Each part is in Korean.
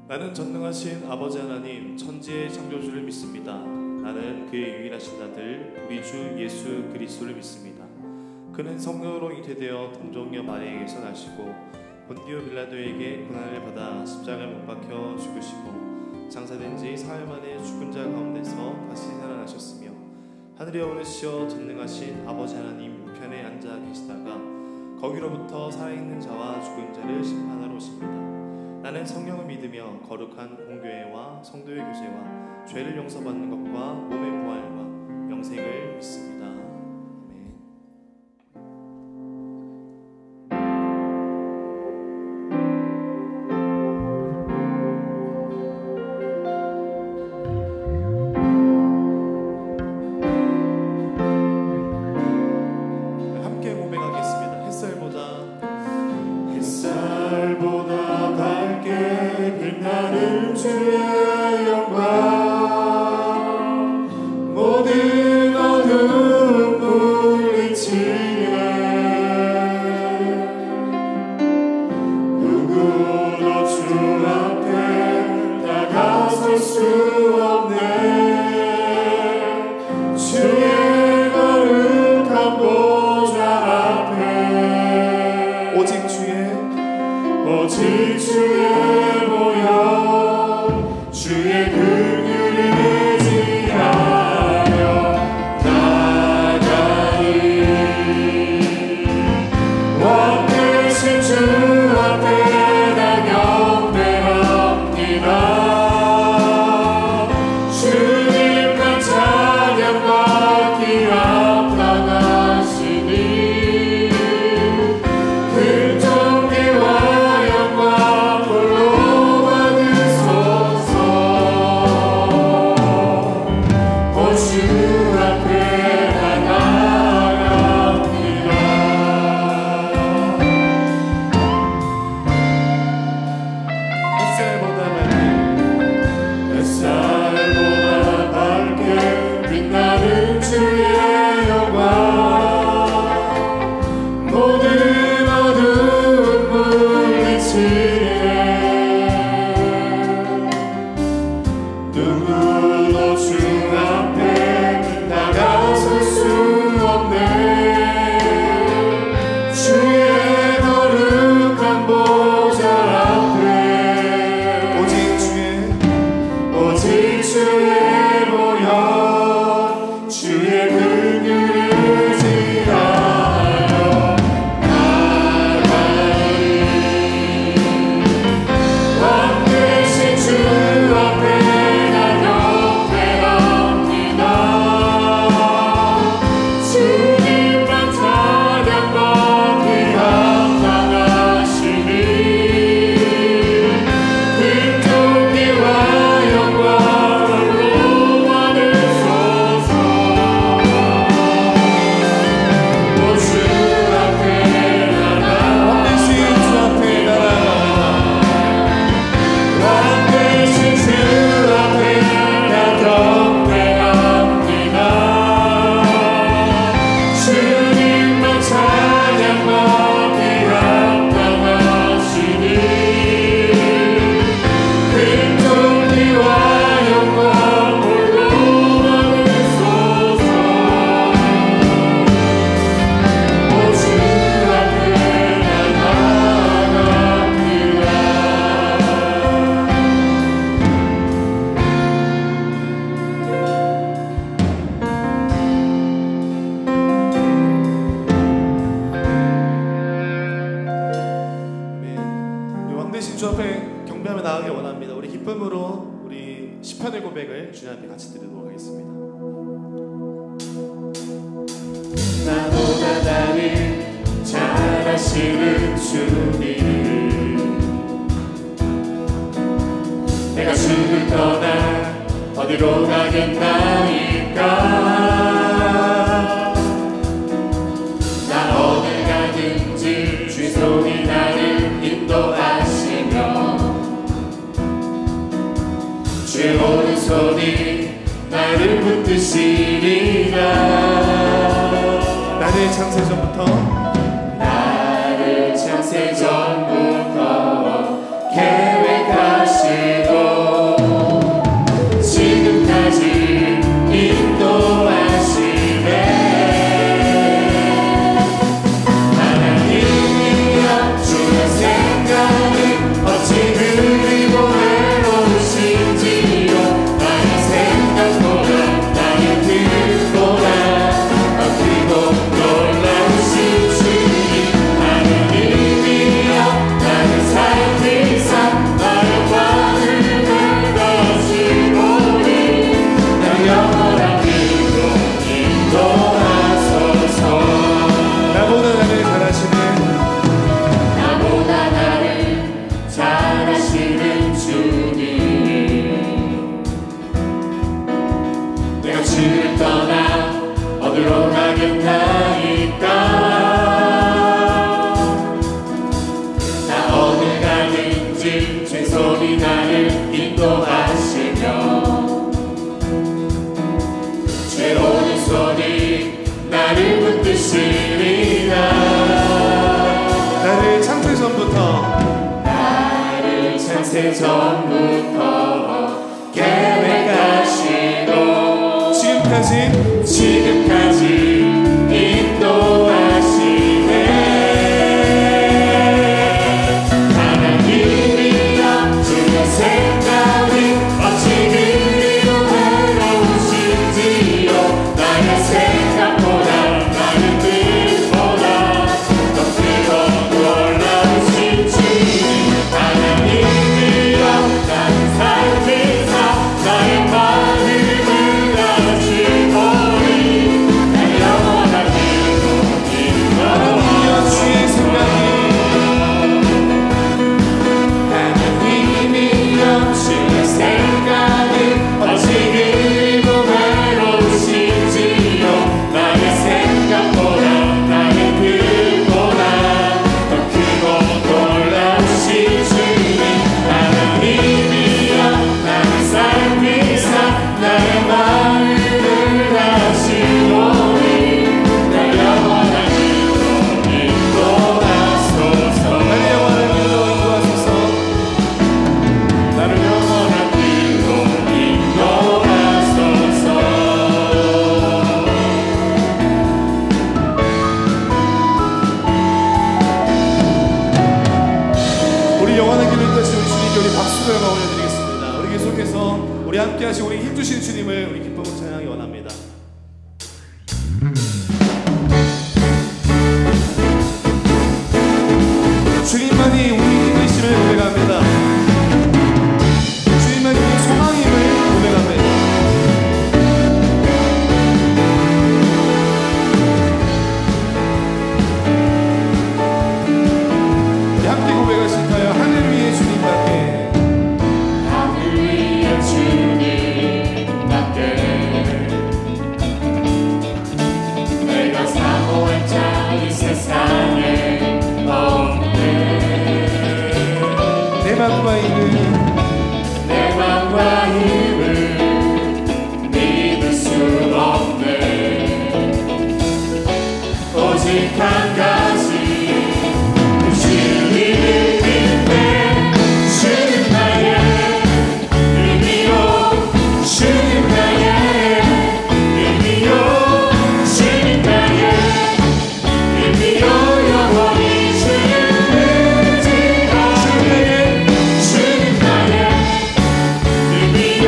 나는 전능하신 아버지 하나님 천지의 창조주를 믿습니다. 나는 그의 유일하신 아들 우리 주 예수 그리스도를 믿습니다. 그는 성령으로 잉태되어 동정녀 마리아에게서 나시고 본디오 빌라도에게 고난을 받아 십자가에 못 박혀 죽으시고 장사된 지 사흘 만에 죽은 자 가운데서 다시 살아나셨으며 하늘에 오르시어 전능하신 아버지 하나님 우편에 앉아 계시다가 거기로부터 살아있는 자와 죽은 자를 심판하러 오십니다. 나는 성령을 믿으며 거룩한 공교회와 성도의 교제와 죄를 용서받는 것과 몸의 부활과 영생을 믿습니다. 아멘. 함께 고백하겠습니다. 햇살보다 밝게 빛나는 주의 영광, 모든 어둠 물리치네. 누구도 주 앞에 다가설 수 없네. 주의 거룩한 보좌 앞에 오직 주의 모여 주의 긍휼을 의지하여 나가리. 왕 되신 주 앞에 나 경배합니다. 주님만 찬양받기 합당하시니 누구도 주 앞에 나가설 수 없네. 주의 거룩한 보좌 앞에 오직 주의 모여 주의 긍휼을 의지하여 나가리. 왕 되신 주 앞에 주 앞에 경배하며 나가기 원합니다. 우리 기쁨으로 우리 시편의 고백을 주님 앞에 같이 드리도록 하겠습니다. 나보다 나를 잘 아시는 주님, 내가 주를 떠나 어디로 가겠나이까. 나 어딜 가든지 주의 손이 나를 인도하시며 주의 오른손이 나를 붙드시리라. 나를 창세전부터 계획하신 손이 나를 인도하시며 주의 오른손이 나를 붙드시리라. 나를 창세전부터 계획하시고 지금까지 인도하시네. 하나님이여 주의 생각이 어찌 그리도 외로우신지요. 나의 생각보다 나의 뜻보다 더 크고 놀라우신 주님. 하나님이여 나를 살피사 나의 마음을 아시오니 내 영원한 길로 인도하소서. 주의 생각이 하나님이여 주의 생각이 어찌 그리도 외로우신지요. 나의 생각보다 나의 뜻보다 더 크고 놀라우신 주님. 하나님이여 나를 살피사 나의 마음을 아시오니 내 영원한 길로 인도하소서. 나를 영원한 길로 인도하소서. 나를 영원한 길로 인도하소서. 우리 영원한 길로 인도하신 우리 주님께 우리 박수로 영광 올려드리겠습니다. 우리 계속해서 우리 함께 하시고 우리 힘주신 주님을 우리 기쁨으로 찬양하기 원합니다. 주님만이 우리 힘이심을 고백합니다. 주님만이 우리 소망임을 고백합니다. 우리 함께 고백하실까요? 하늘 위에 주님밖에 하늘 위에 주님밖에 내가 사모할 자 이 세상에 없네. 내 맘과 힘을 내 맘과 힘을 믿을 수 없네. 오직 한 가지 그 주님을 믿네. 주는 나의 의미요 주는 나의 의미요 주는 나의 의미요 영원히 주를 의지하네. 주는 나의 의미요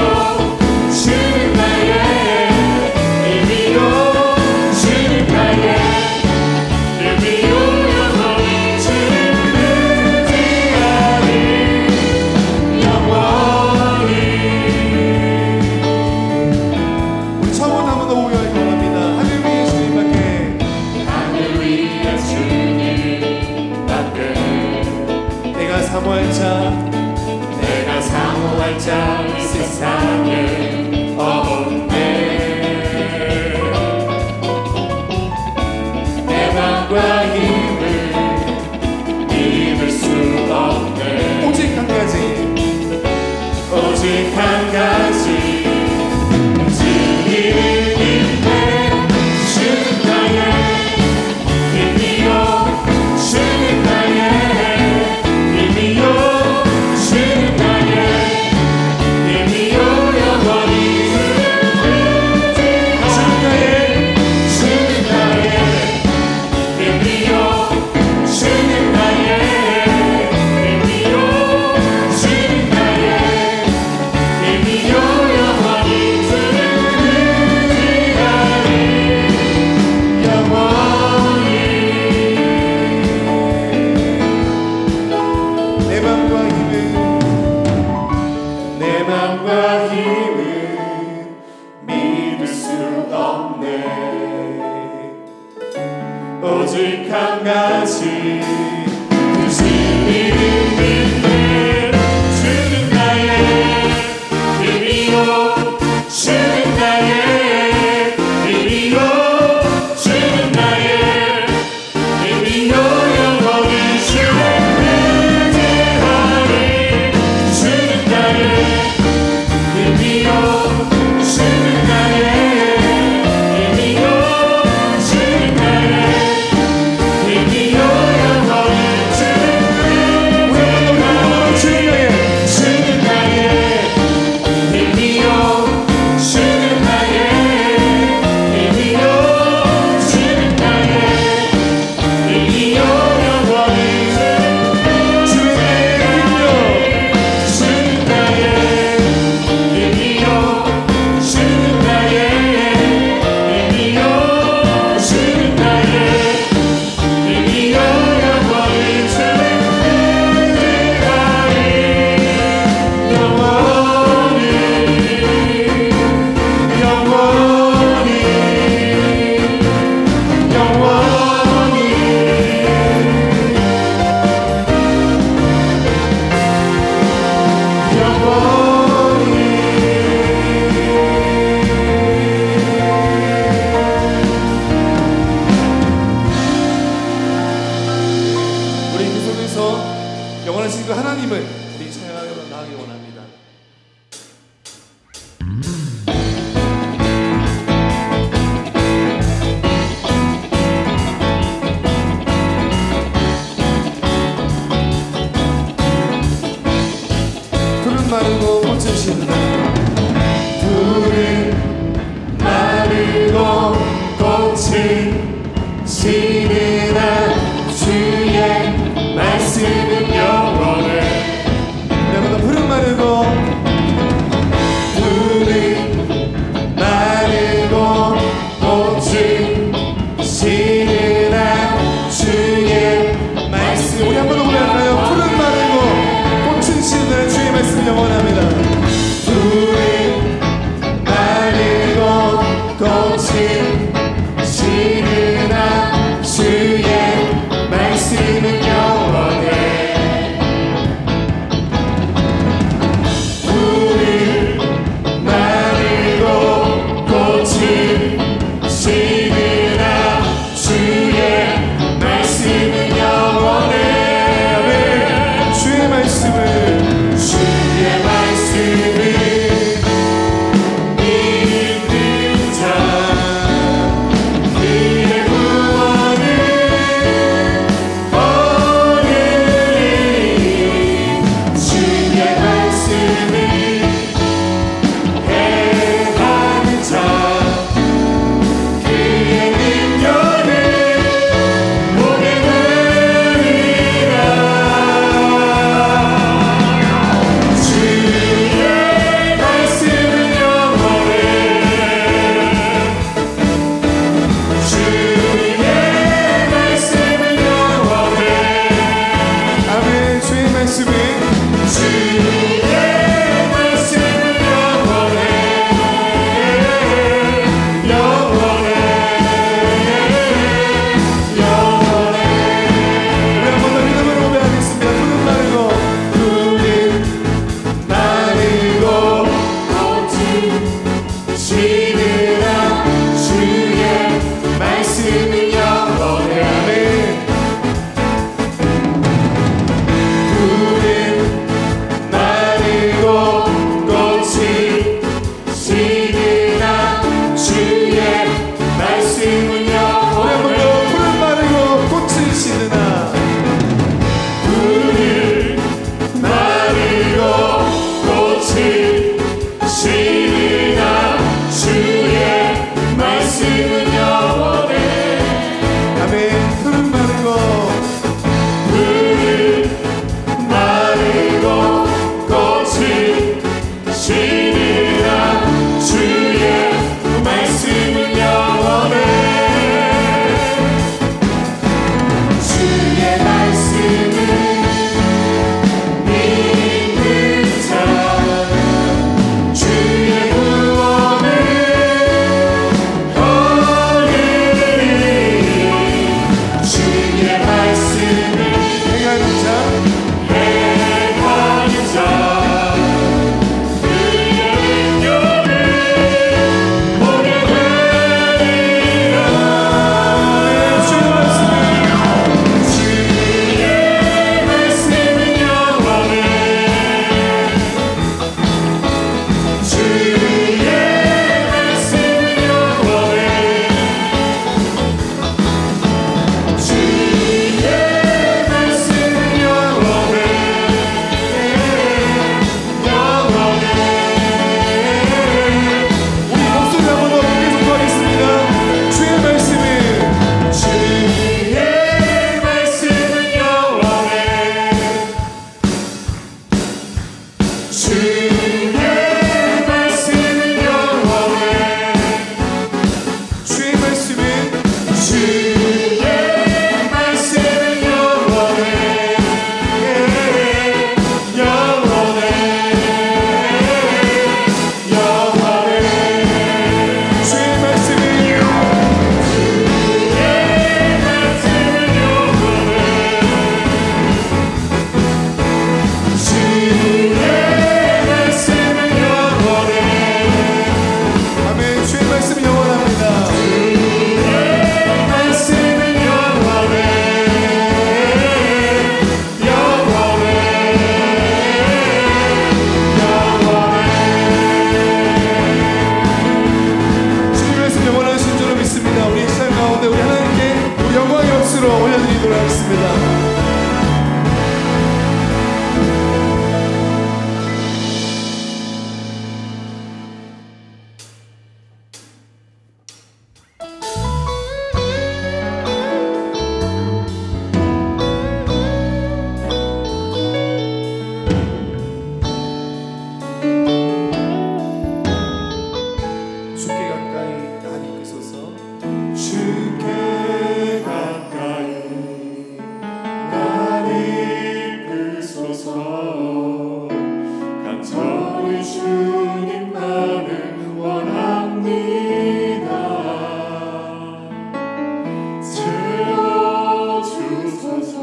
나가기 원합니다. 푸른 마르고 꽃은 시드나 푸른 마르고 꽃은 시드나 주의 말씀은 영원해. 여러분 푸른 마르고 푸른 마르고 꽃은 시드나 주의 말씀. 우리 한번 더 고백할까요? 푸른 마르고 꽃은 시드나 주의 말씀 영원합니다. 푸른 마르고 꽃은 시드나 주의 말씀은 영원해. 푸른 마르고 꽃은 시드나 주의 말씀은 영원해. 주의 말씀을 주의 말씀을 믿는 자 그의 구원을 얻으리. 주의 말씀을 행하는 자 그의 능력을 보게 되리라. 주의 말씀은 영원해. 주의 말씀은 영원해. 아멘. 주의 말씀을 주의 말씀은 영원해. 영원해. 영원해. 우리 한번 더 믿음으로 고백하겠습니다. 푸른 마르고 푸른 마르고 꽃이 시드나 주의 말씀은 영원해. 아멘. 푸른 마르고 꽃이 시드나 주의 말씀은 우리 한번 영원해. 더 푸른 마르고 꽃은 시드나 푸른 마르고 꽃이 시드나 주의 말씀은 영원해. 아멘. 푸른 마르고 푸른 마르고 꽃이 시드나 주의 말씀은 영원해. 주의 말씀을 믿는 자 주의 구원을 얻으리. 주의 말씀을 행하는 자 행하는 자 그의 능력을 보게 되리라. 주의 말씀을 주의 말씀은 영원해. 주의 말씀은 영원해. 주의 말씀은 영원해. 영원해. 우리 목소리 한번 더 계속 구하겠습니다. 주의 말씀을 주의 말씀은 영원해. 주의 말씀은 영원해. 주의 말씀을 주의 말씀은 영원해. 영원해. 영원해. 주의 말씀을 주의 말씀은 영원해. 주의 간절히 주님만을 원합니다. 채워주소서.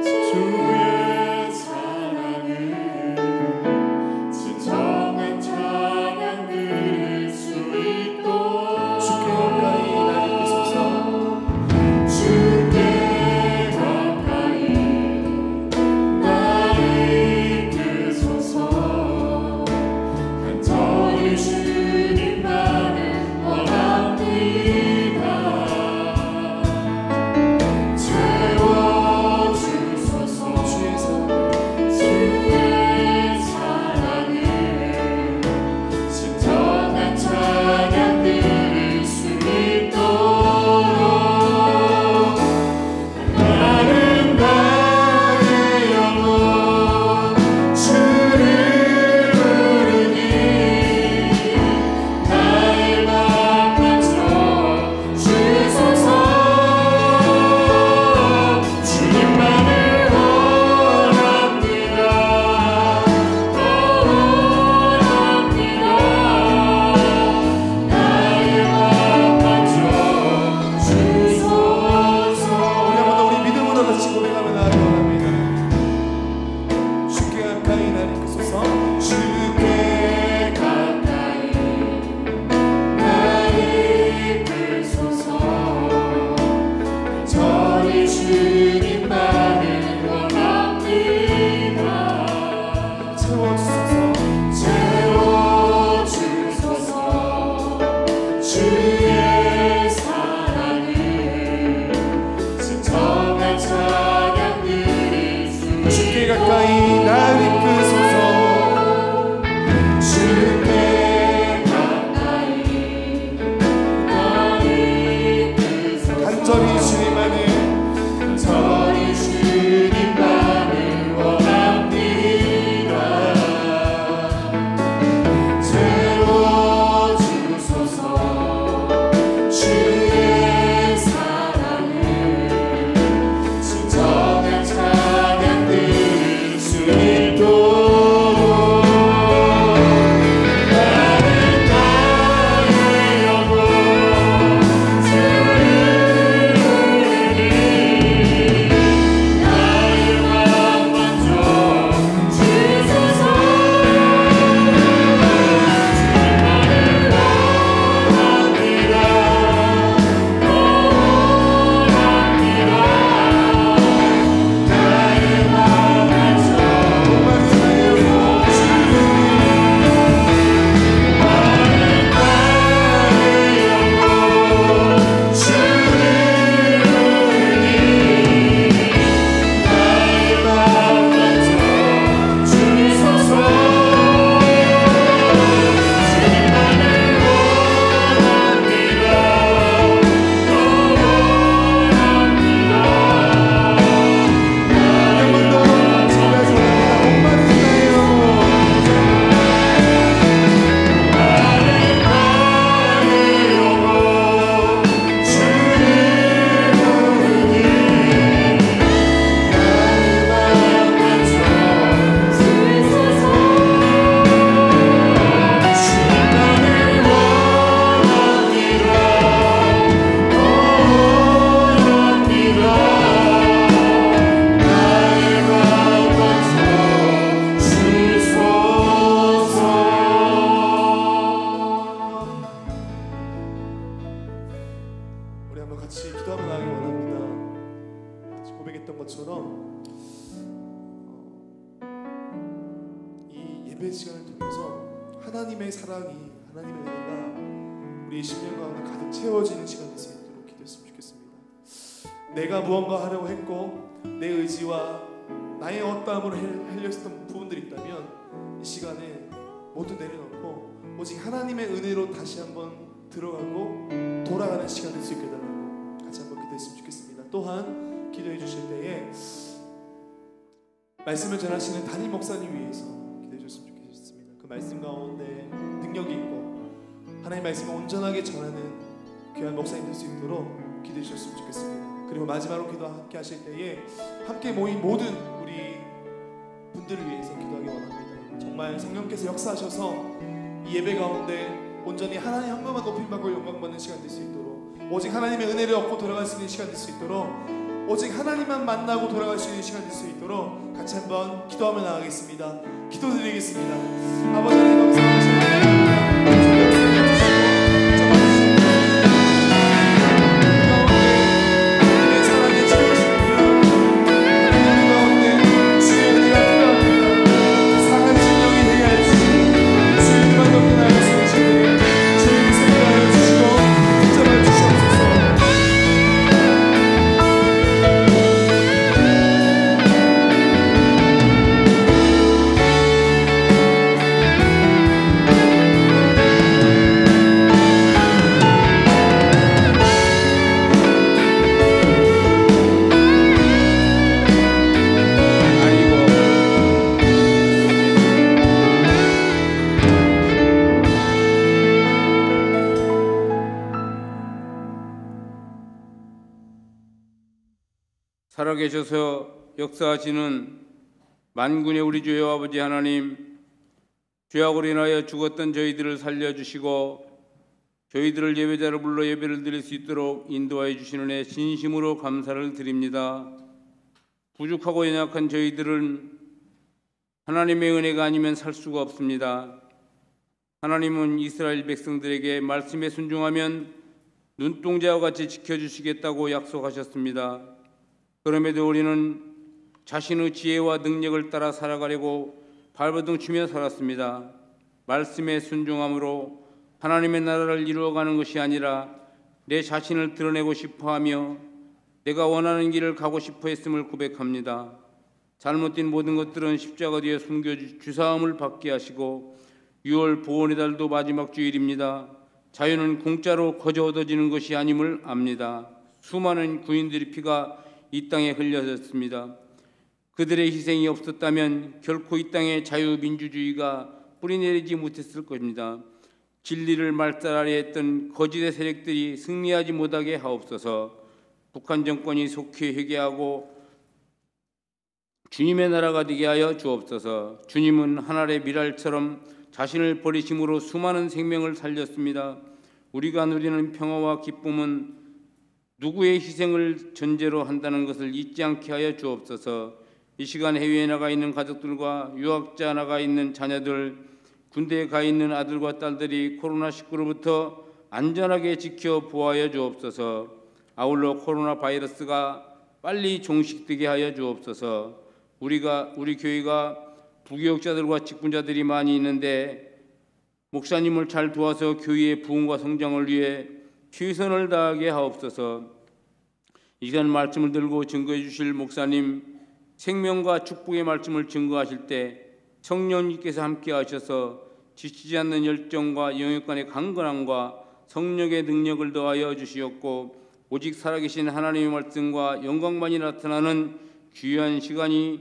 주의 사랑을 진정한 찬양 드릴 수 있도록 주께 가까이 날 이끄소서. 주께 가까이 날 이끄소서. 간절히 주님만을 원합니다. 채워주소서. 주의 사랑을 진정한 찬양 드릴 수 있도록 나는 나의 영혼 주를 부르니 나의 맘 만져 주소서. 주님만을 원합니다. 원합니다. 나의 맘 만져 주소서. 우리 한번 더 우리 믿음으로 같이 고백하며 나아가기 원합니다. 주께 가까이 날 이끄소서. 주께 가까이 날 이끌소서. 간절히 주님만을 원합니다. 채워주소서. 채워주소서. 주의 사랑을 진정한 찬양 드릴 수 주께 가까이 날 이끄소서. 주께 가까이 날 이끌소서. 간절히 주님만을 간절히 주님만을 원합니다. 채워주소서. 주의 사랑을 진정한 찬양 드릴 수 있도록 나는 나의 영혼 주를 부르니 나의 맘 만져 주소서. 주님만을 원합니다. 원합니다. 나의 맘 만져 우리 한번 같이 기도하며 나가기 원합니다. 같이 고백했던 것처럼 이 예배 시간을 통해서 하나님의 사랑이, 하나님의 은혜가 우리의 심령 가운데 가득 채워지는 시간이 될 수 있도록 기도했으면 좋겠습니다. 내가 무언가 하려고 했고 내 의지와 나의 어떠함으로 하려했던 부분들이 있다면 이 시간에 모두 내려놓고 오직 하나님의 은혜로 다시 한번 들어가고 돌아가는 시간 될 수 있게 해달라고 같이 한번 기도했으면 좋겠습니다. 또한 기도해 주실 때에 말씀을 전하시는 담임 목사님 위해서 기도해 주셨으면 좋겠습니다. 그 말씀 가운데 능력이 있고 하나님 말씀을 온전하게 전하는 귀한 목사님 될 수 있도록 기도해 주셨으면 좋겠습니다. 그리고 마지막으로 기도 함께 하실 때에 함께 모인 모든 우리 분들을 위해서 기도하기 원합니다. 정말 성령께서 역사하셔서 이 예배 가운데 온전히 하나님 한 분만 높임받고 영광받는 시간 될 수 있도록, 오직 하나님의 은혜를 얻고 돌아갈 수 있는 시간 될 수 있도록, 오직 하나님만 만나고 돌아갈 수 있는 시간 될 수 있도록 같이 한번 기도하며 나가겠습니다. 기도드리겠습니다. 아버지 하나님 감사합니다. 살아계셔서 역사하시는 만군의 우리 주여 아버지 하나님, 죄악으로 인하여 죽었던 저희들을 살려주시고 저희들을 예배자로 불러 예배를 드릴 수 있도록 인도하여 주시는 애 진심으로 감사를 드립니다. 부족하고 연약한 저희들은 하나님의 은혜가 아니면 살 수가 없습니다. 하나님은 이스라엘 백성들에게 말씀에 순종하면 눈동자와 같이 지켜주시겠다고 약속하셨습니다. 그럼에도 우리는 자신의 지혜와 능력을 따라 살아가려고 발버둥 치며 살았습니다. 말씀에 순종함으로 하나님의 나라를 이루어가는 것이 아니라 내 자신을 드러내고 싶어하며 내가 원하는 길을 가고 싶어 했음을 고백합니다. 잘못된 모든 것들은 십자가 뒤에 숨겨 주사함을 받게 하시고 6월 보온의 달도 마지막 주일입니다. 자유는 공짜로 거저 얻어지는 것이 아님을 압니다. 수많은 구인들의 피가 이 땅에 흘려졌습니다. 그들의 희생이 없었다면 결코 이 땅에 자유민주주의가 뿌리내리지 못했을 겁니다. 진리를 말살하려 했던 거짓의 세력들이 승리하지 못하게 하옵소서. 북한 정권이 속히 회개하고 주님의 나라가 되게 하여 주옵소서. 주님은 하늘의 미랄처럼 자신을 버리심으로 수많은 생명을 살렸습니다. 우리가 누리는 평화와 기쁨은 누구의 희생을 전제로 한다는 것을 잊지 않게 하여 주옵소서. 이 시간 해외에 나가 있는 가족들과 유학자 나가 있는 자녀들, 군대에 가 있는 아들과 딸들이 코로나19로부터 안전하게 지켜 보호하여 주옵소서. 아울러 코로나 바이러스가 빨리 종식되게 하여 주옵소서. 우리 교회가 부교육자들과 직분자들이 많이 있는데 목사님을 잘 도와서 교회의 부흥과 성장을 위해 최선을 다하게 하옵소서. 이 시간 말씀을 들고 증거해 주실 목사님, 생명과 축복의 말씀을 증거하실 때 성령님께서 함께 하셔서 지치지 않는 열정과 영역간의 강건함과 성령의 능력을 더하여 주시옵고 오직 살아계신 하나님의 말씀과 영광만이 나타나는 귀한 시간이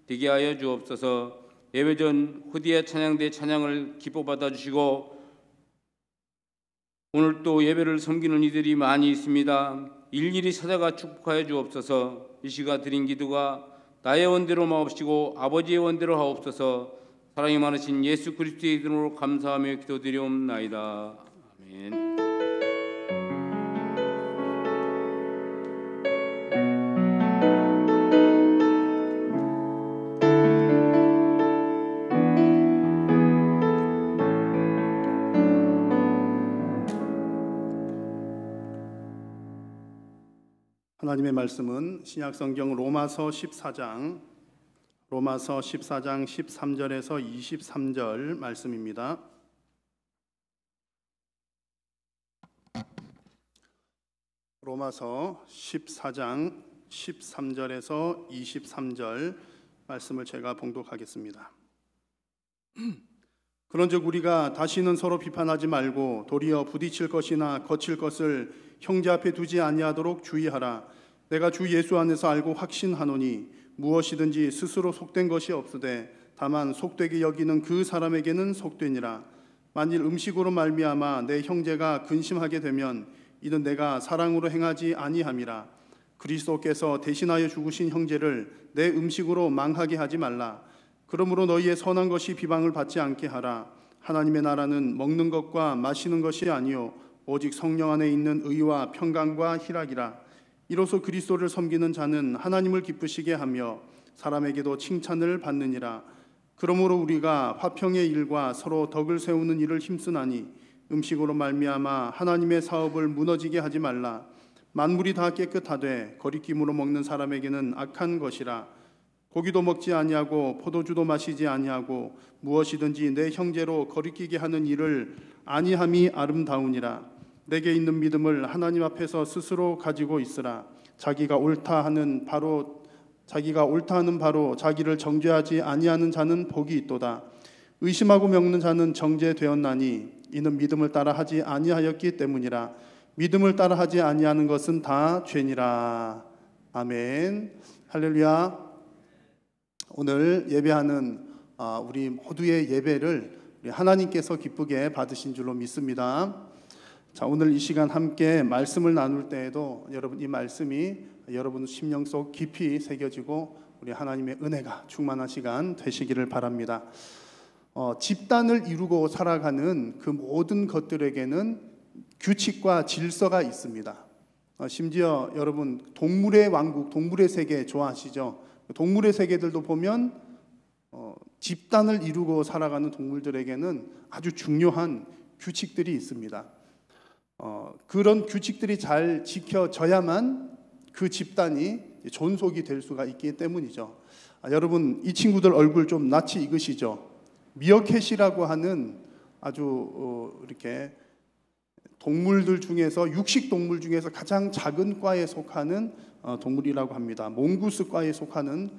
되게 하여 주옵소서. 예배 전 후디아 찬양대 찬양을 기뻐 받아주시고 오늘 또 예배를 섬기는 이들이 많이 있습니다. 일일이 찾아가 축복하여 주옵소서. 이 시간 드린 기도가 나의 원대로 마옵시고 아버지의 원대로 하옵소서. 사랑이 많으신 예수 그리스도의 이름으로 감사하며 기도드리옵나이다. 아멘. 하나님의 말씀은 신약성경 로마서 14장 13절에서 23절 말씀입니다. 로마서 14장 13절에서 23절 말씀을 제가 봉독하겠습니다. 그런즉 우리가 다시는 서로 비판하지 말고 도리어 부딪힐 것이나 거칠 것을 형제 앞에 두지 아니하도록 주의하라. 내가 주 예수 안에서 알고 확신하노니 무엇이든지 스스로 속된 것이 없으되 다만 속되게 여기는 그 사람에게는 속되니라. 만일 음식으로 말미암아 내 형제가 근심하게 되면 이는 내가 사랑으로 행하지 아니함이라. 그리스도께서 대신하여 죽으신 형제를 내 음식으로 망하게 하지 말라. 그러므로 너희의 선한 것이 비방을 받지 않게 하라. 하나님의 나라는 먹는 것과 마시는 것이 아니요 오직 성령 안에 있는 의와 평강과 희락이라. 이로써 그리스도를 섬기는 자는 하나님을 기쁘시게 하며 사람에게도 칭찬을 받느니라. 그러므로 우리가 화평의 일과 서로 덕을 세우는 일을 힘쓰나니 음식으로 말미암아 하나님의 사업을 무너지게 하지 말라. 만물이 다 깨끗하되 거리낌으로 먹는 사람에게는 악한 것이라. 고기도 먹지 아니하고 포도주도 마시지 아니하고 무엇이든지 내 형제로 거리끼게 하는 일을 아니함이 아름다우니라. 내게 있는 믿음을 하나님 앞에서 스스로 가지고 있으라. 자기가 옳다 하는 바로 자기를 정죄하지 아니하는 자는 복이 있도다. 의심하고 먹는 자는 정죄되었나니 이는 믿음을 따라 하지 아니하였기 때문이라. 믿음을 따라 하지 아니하는 것은 다 죄니라. 아멘. 할렐루야. 오늘 예배하는 우리 모두의 예배를 우리 하나님께서 기쁘게 받으신 줄로 믿습니다. 자, 오늘 이 시간 함께 말씀을 나눌 때에도 여러분 이 말씀이 여러분 심령 속 깊이 새겨지고 우리 하나님의 은혜가 충만한 시간 되시기를 바랍니다. 집단을 이루고 살아가는 그 모든 것들에게는 규칙과 질서가 있습니다. 심지어 여러분 동물의 왕국, 동물의 세계 좋아하시죠? 동물의 세계들도 보면 집단을 이루고 살아가는 동물들에게는 아주 중요한 규칙들이 있습니다. 그런 규칙들이 잘 지켜져야만 그 집단이 존속이 될 수가 있기 때문이죠. 여러분 이 친구들 얼굴 좀 낯이 익으시죠? 미어캣이라고 하는 아주 이렇게 동물들 중에서 육식 동물 중에서 가장 작은 과에 속하는 동물이라고 합니다. 몽구스 과에 속하는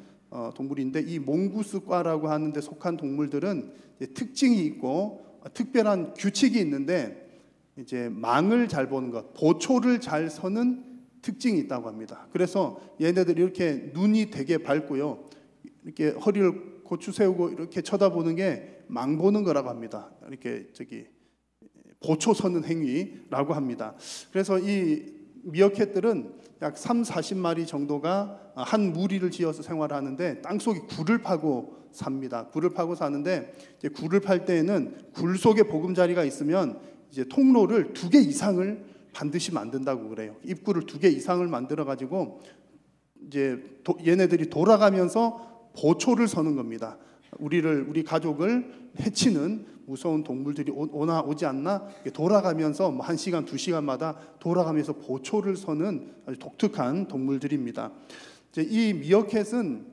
동물인데 이 몽구스 과라고 하는 데 속한 동물들은 특징이 있고 특별한 규칙이 있는데 이제 망을 잘 보는 것, 보초를 잘 서는 특징이 있다고 합니다. 그래서 얘네들이 이렇게 눈이 되게 밝고요. 이렇게 허리를 고추 세우고 이렇게 쳐다보는 게 망 보는 거라고 합니다. 이렇게 보초 서는 행위라고 합니다. 그래서 이 미어캣들은 약 30-40마리 정도가 한 무리를 지어서 생활하는데 땅속에 굴을 파고 삽니다. 굴을 파고 사는데 이제 굴을 팔 때에는 굴 속에 보금자리가 있으면 이제 통로를 2개 이상을 반드시 만든다고 그래요. 입구를 2개 이상을 만들어 가지고 이제 얘네들이 돌아가면서 보초를 서는 겁니다. 우리 가족을 해치는 무서운 동물들이 오지 않나 돌아가면서 1시간, 2시간마다 돌아가면서 보초를 서는 아주 독특한 동물들입니다. 이제 이 미어캣은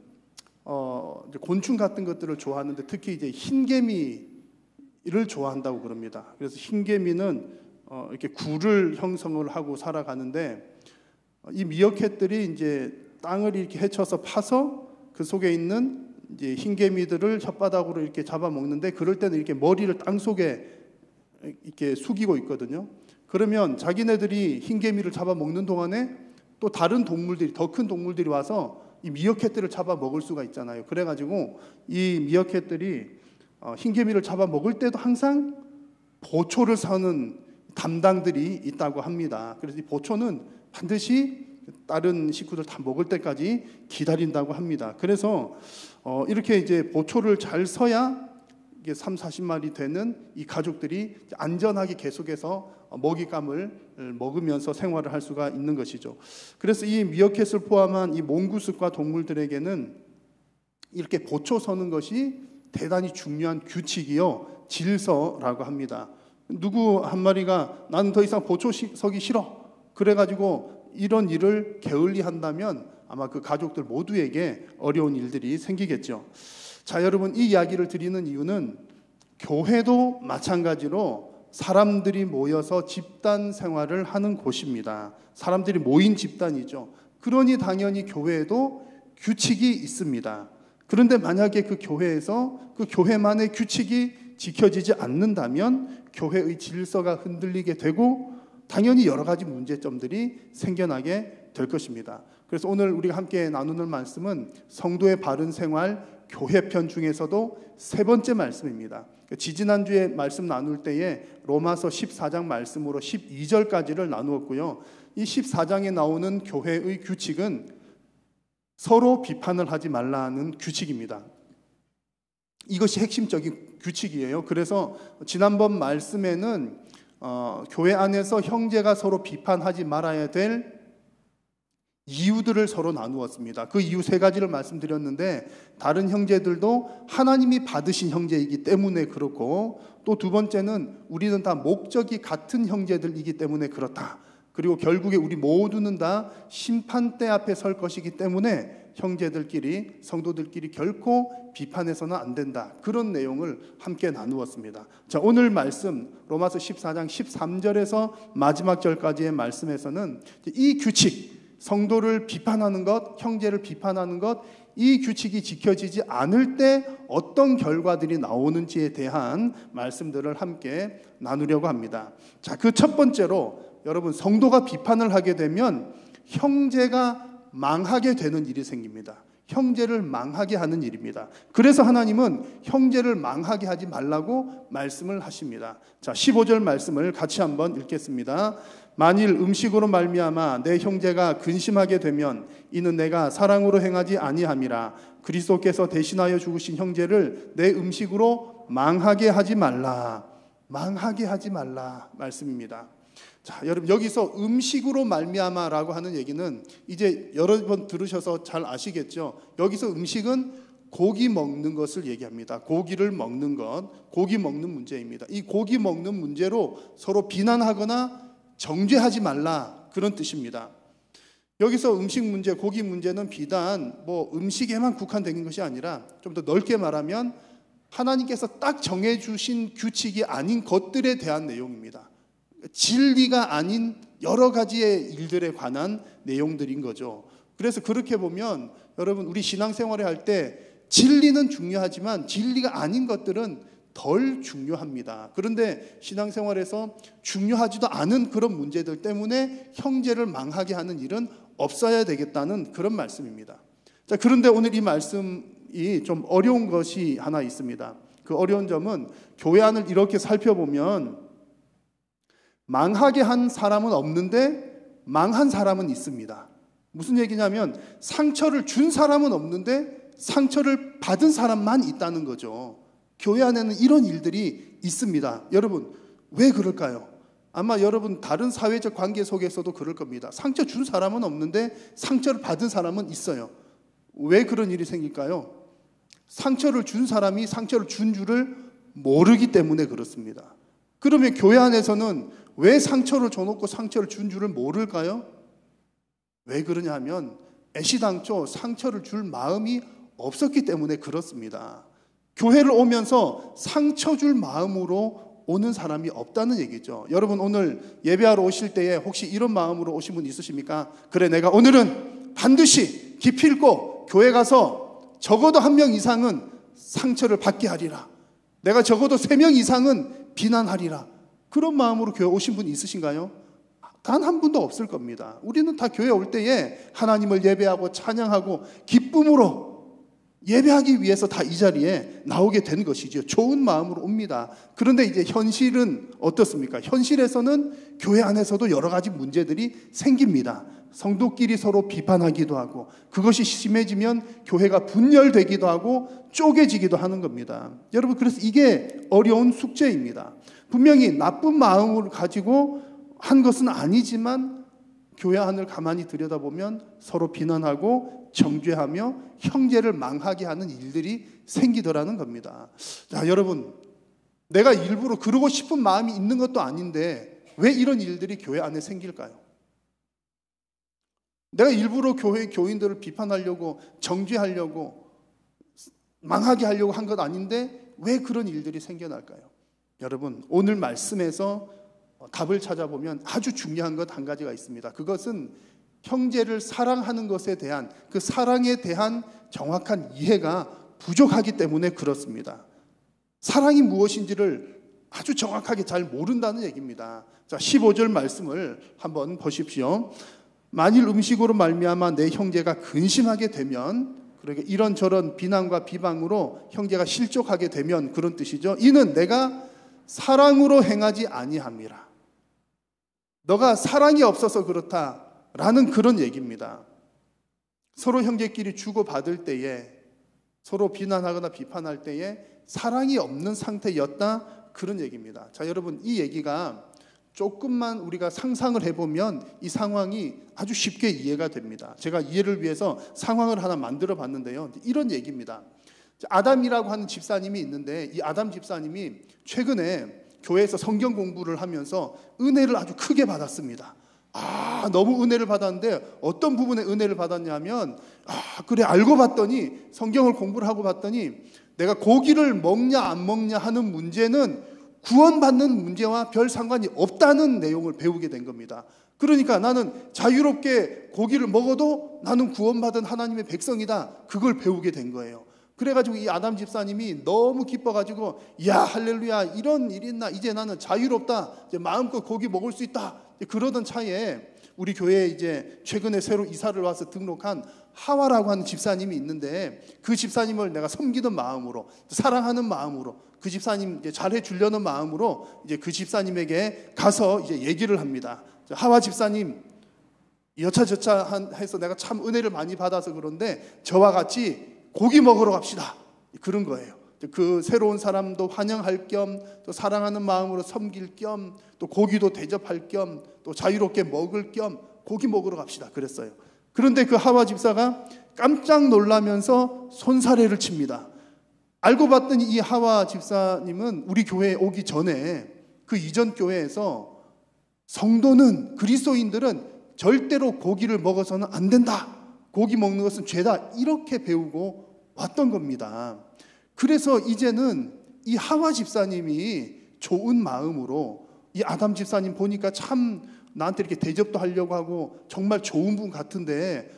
곤충 같은 것들을 좋아하는데 특히 이제 흰개미를 좋아한다고 그럽니다. 그래서 흰개미는 이렇게 굴을 형성을 하고 살아가는데 이 미어캣들이 이제 땅을 이렇게 헤쳐서 파서 그 속에 있는 이제 흰개미들을 혓바닥으로 이렇게 잡아먹는데 그럴 때는 이렇게 머리를 땅 속에 이렇게 숙이고 있거든요. 그러면 자기네들이 흰개미를 잡아먹는 동안에 또 다른 동물들이 더 큰 동물들이 와서 이 미어캣들을 잡아먹을 수가 있잖아요. 그래가지고 이 미어캣들이 흰개미를 잡아먹을 때도 항상 보초를 서는 담당들이 있다고 합니다. 그래서 이 보초는 반드시 다른 식구들 다 먹을 때까지 기다린다고 합니다. 그래서 이렇게 이제 보초를 잘 서야 이게 30-40마리 되는 이 가족들이 안전하게 계속해서 먹잇감을 먹으면서 생활을 할 수가 있는 것이죠. 그래서 이 미어캣을 포함한 이 몽구스과 동물들에게는 이렇게 보초 서는 것이 대단히 중요한 규칙이요 질서라고 합니다. 누구 한 마리가 나는 더 이상 보초 서기 싫어 그래가지고 이런 일을 게을리한다면 아마 그 가족들 모두에게 어려운 일들이 생기겠죠. 자, 여러분 이 이야기를 드리는 이유는 교회도 마찬가지로 사람들이 모여서 집단 생활을 하는 곳입니다. 사람들이 모인 집단이죠. 그러니 당연히 교회에도 규칙이 있습니다. 그런데 만약에 그 교회에서 그 교회만의 규칙이 지켜지지 않는다면 교회의 질서가 흔들리게 되고 당연히 여러 가지 문제점들이 생겨나게 될 것입니다. 그래서 오늘 우리가 함께 나누는 말씀은 성도의 바른 생활 교회편 중에서도 3번째 말씀입니다. 지지난주에 말씀 나눌 때에 로마서 14장 말씀으로 12절까지를 나누었고요. 이 14장에 나오는 교회의 규칙은 서로 비판을 하지 말라는 규칙입니다. 이것이 핵심적인 규칙이에요. 그래서 지난번 말씀에는 교회 안에서 형제가 서로 비판하지 말아야 될 이유들을 서로 나누었습니다. 그 이유 3가지를 말씀드렸는데, 다른 형제들도 하나님이 받으신 형제이기 때문에 그렇고, 또 2번째는 우리는 다 목적이 같은 형제들이기 때문에 그렇다. 그리고 결국에 우리 모두는 다 심판대 앞에 설 것이기 때문에 형제들끼리, 성도들끼리 결코 비판해서는 안 된다. 그런 내용을 함께 나누었습니다. 자, 오늘 말씀 로마서 14장 13절에서 마지막 절까지의 말씀에서는 이 규칙, 성도를 비판하는 것, 형제를 비판하는 것, 이 규칙이 지켜지지 않을 때 어떤 결과들이 나오는지에 대한 말씀들을 함께 나누려고 합니다. 자, 그 첫 번째로 여러분, 성도가 비판을 하게 되면 형제가 망하게 되는 일이 생깁니다. 형제를 망하게 하는 일입니다. 그래서 하나님은 형제를 망하게 하지 말라고 말씀을 하십니다. 자, 15절 말씀을 같이 한번 읽겠습니다. 만일 음식으로 말미암아 내 형제가 근심하게 되면 이는 내가 사랑으로 행하지 아니함이라. 그리스도께서 대신하여 죽으신 형제를 내 음식으로 망하게 하지 말라. 망하게 하지 말라 말씀입니다. 자, 여러분, 여기서 음식으로 말미암아라고 하는 얘기는 이제 여러 번 들으셔서 잘 아시겠죠? 여기서 음식은 고기 먹는 것을 얘기합니다. 고기를 먹는 것, 고기 먹는 문제입니다. 이 고기 먹는 문제로 서로 비난하거나 정죄하지 말라, 그런 뜻입니다. 여기서 음식 문제, 고기 문제는 비단 음식에만 국한된 것이 아니라 좀 더 넓게 말하면 하나님께서 딱 정해주신 규칙이 아닌 것들에 대한 내용입니다. 진리가 아닌 여러 가지의 일들에 관한 내용들인 거죠. 그래서 그렇게 보면 여러분, 우리 신앙생활을 할 때 진리는 중요하지만 진리가 아닌 것들은 덜 중요합니다. 그런데 신앙생활에서 중요하지도 않은 그런 문제들 때문에 형제를 망하게 하는 일은 없어야 되겠다는 그런 말씀입니다. 자, 그런데 오늘 이 말씀이 좀 어려운 것이 하나 있습니다. 그 어려운 점은 교회 안을 이렇게 살펴보면 망하게 한 사람은 없는데 망한 사람은 있습니다. 무슨 얘기냐면 상처를 준 사람은 없는데 상처를 받은 사람만 있다는 거죠. 교회 안에는 이런 일들이 있습니다. 여러분, 왜 그럴까요? 아마 여러분 다른 사회적 관계 속에서도 그럴 겁니다. 상처 준 사람은 없는데 상처를 받은 사람은 있어요. 왜 그런 일이 생길까요? 상처를 준 사람이 상처를 준 줄을 모르기 때문에 그렇습니다. 그러면 교회 안에서는 왜 상처를 줘놓고 상처를 준 줄을 모를까요? 왜 그러냐 하면 애시당초 상처를 줄 마음이 없었기 때문에 그렇습니다. 교회를 오면서 상처 줄 마음으로 오는 사람이 없다는 얘기죠. 여러분, 오늘 예배하러 오실 때에 혹시 이런 마음으로 오신 분 있으십니까? 그래, 내가 오늘은 반드시 기필코 교회 가서 적어도 1명 이상은 상처를 받게 하리라. 내가 적어도 3명 이상은 비난하리라. 그런 마음으로 교회 오신 분 있으신가요? 단 한 분도 없을 겁니다. 우리는 다 교회 올 때에 하나님을 예배하고 찬양하고 기쁨으로 예배하기 위해서 다 이 자리에 나오게 된 것이죠. 좋은 마음으로 옵니다. 그런데 이제 현실은 어떻습니까? 현실에서는 교회 안에서도 여러 가지 문제들이 생깁니다. 성도끼리 서로 비판하기도 하고, 그것이 심해지면 교회가 분열되기도 하고 쪼개지기도 하는 겁니다. 여러분, 그래서 이게 어려운 숙제입니다. 분명히 나쁜 마음을 가지고 한 것은 아니지만 교회 안을 가만히 들여다보면 서로 비난하고 정죄하며 형제를 망하게 하는 일들이 생기더라는 겁니다. 자, 여러분, 내가 일부러 그러고 싶은 마음이 있는 것도 아닌데 왜 이런 일들이 교회 안에 생길까요? 내가 일부러 교회 교인들을 비판하려고, 정죄하려고, 망하게 하려고 한 것 아닌데 왜 그런 일들이 생겨날까요? 여러분, 오늘 말씀에서 답을 찾아보면 아주 중요한 것 한 가지가 있습니다. 그것은 형제를 사랑하는 것에 대한, 그 사랑에 대한 정확한 이해가 부족하기 때문에 그렇습니다. 사랑이 무엇인지를 아주 정확하게 잘 모른다는 얘기입니다. 자, 15절 말씀을 한번 보십시오. 만일 음식으로 말미암아 내 형제가 근심하게 되면, 그러니까 이런저런 비난과 비방으로 형제가 실족하게 되면, 그런 뜻이죠. 이는 내가 사랑으로 행하지 아니함이라. 너가 사랑이 없어서 그렇다라는 그런 얘기입니다. 서로 형제끼리 주고받을 때에, 서로 비난하거나 비판할 때에 사랑이 없는 상태였다, 그런 얘기입니다. 자, 여러분, 이 얘기가 조금만 우리가 상상을 해보면 이 상황이 아주 쉽게 이해가 됩니다. 제가 이해를 위해서 상황을 하나 만들어 봤는데요, 이런 얘기입니다. 아담이라고 하는 집사님이 있는데, 이 아담 집사님이 최근에 교회에서 성경 공부를 하면서 은혜를 아주 크게 받았습니다. 너무 은혜를 받았는데 어떤 부분에 은혜를 받았냐면, 그래, 알고 봤더니, 성경을 공부를 하고 봤더니 내가 고기를 먹냐 안 먹냐 하는 문제는 구원받는 문제와 별 상관이 없다는 내용을 배우게 된 겁니다. 그러니까 나는 자유롭게 고기를 먹어도 나는 구원받은 하나님의 백성이다, 그걸 배우게 된 거예요. 그래가지고 이 아담 집사님이 너무 기뻐가지고, 야, 할렐루야, 이런 일이 있나, 이제 나는 자유롭다, 이제 마음껏 고기 먹을 수 있다. 그러던 차에 우리 교회에 이제 최근에 새로 이사를 와서 등록한 하와라고 하는 집사님이 있는데, 그 집사님을 내가 섬기는 마음으로, 사랑하는 마음으로, 그 집사님 이제 잘해 주려는 마음으로 이제 그 집사님에게 가서 이제 얘기를 합니다. 하와 집사님, 여차저차 해서 내가 참 은혜를 많이 받아서 그런데 저와 같이 고기 먹으러 갑시다, 그런 거예요. 그 새로운 사람도 환영할 겸, 또 사랑하는 마음으로 섬길 겸, 또 고기도 대접할 겸, 또 자유롭게 먹을 겸 고기 먹으러 갑시다, 그랬어요. 그런데 그 하와 집사가 깜짝 놀라면서 손사래를 칩니다. 알고 봤더니 이 하와 집사님은 우리 교회에 오기 전에 그 이전 교회에서 성도는, 그리스도인들은 절대로 고기를 먹어서는 안 된다, 고기 먹는 것은 죄다, 이렇게 배우고 왔던 겁니다. 그래서 이제는 이 하와 집사님이 좋은 마음으로, 이 아담 집사님 보니까 참 나한테 이렇게 대접도 하려고 하고 정말 좋은 분 같은데,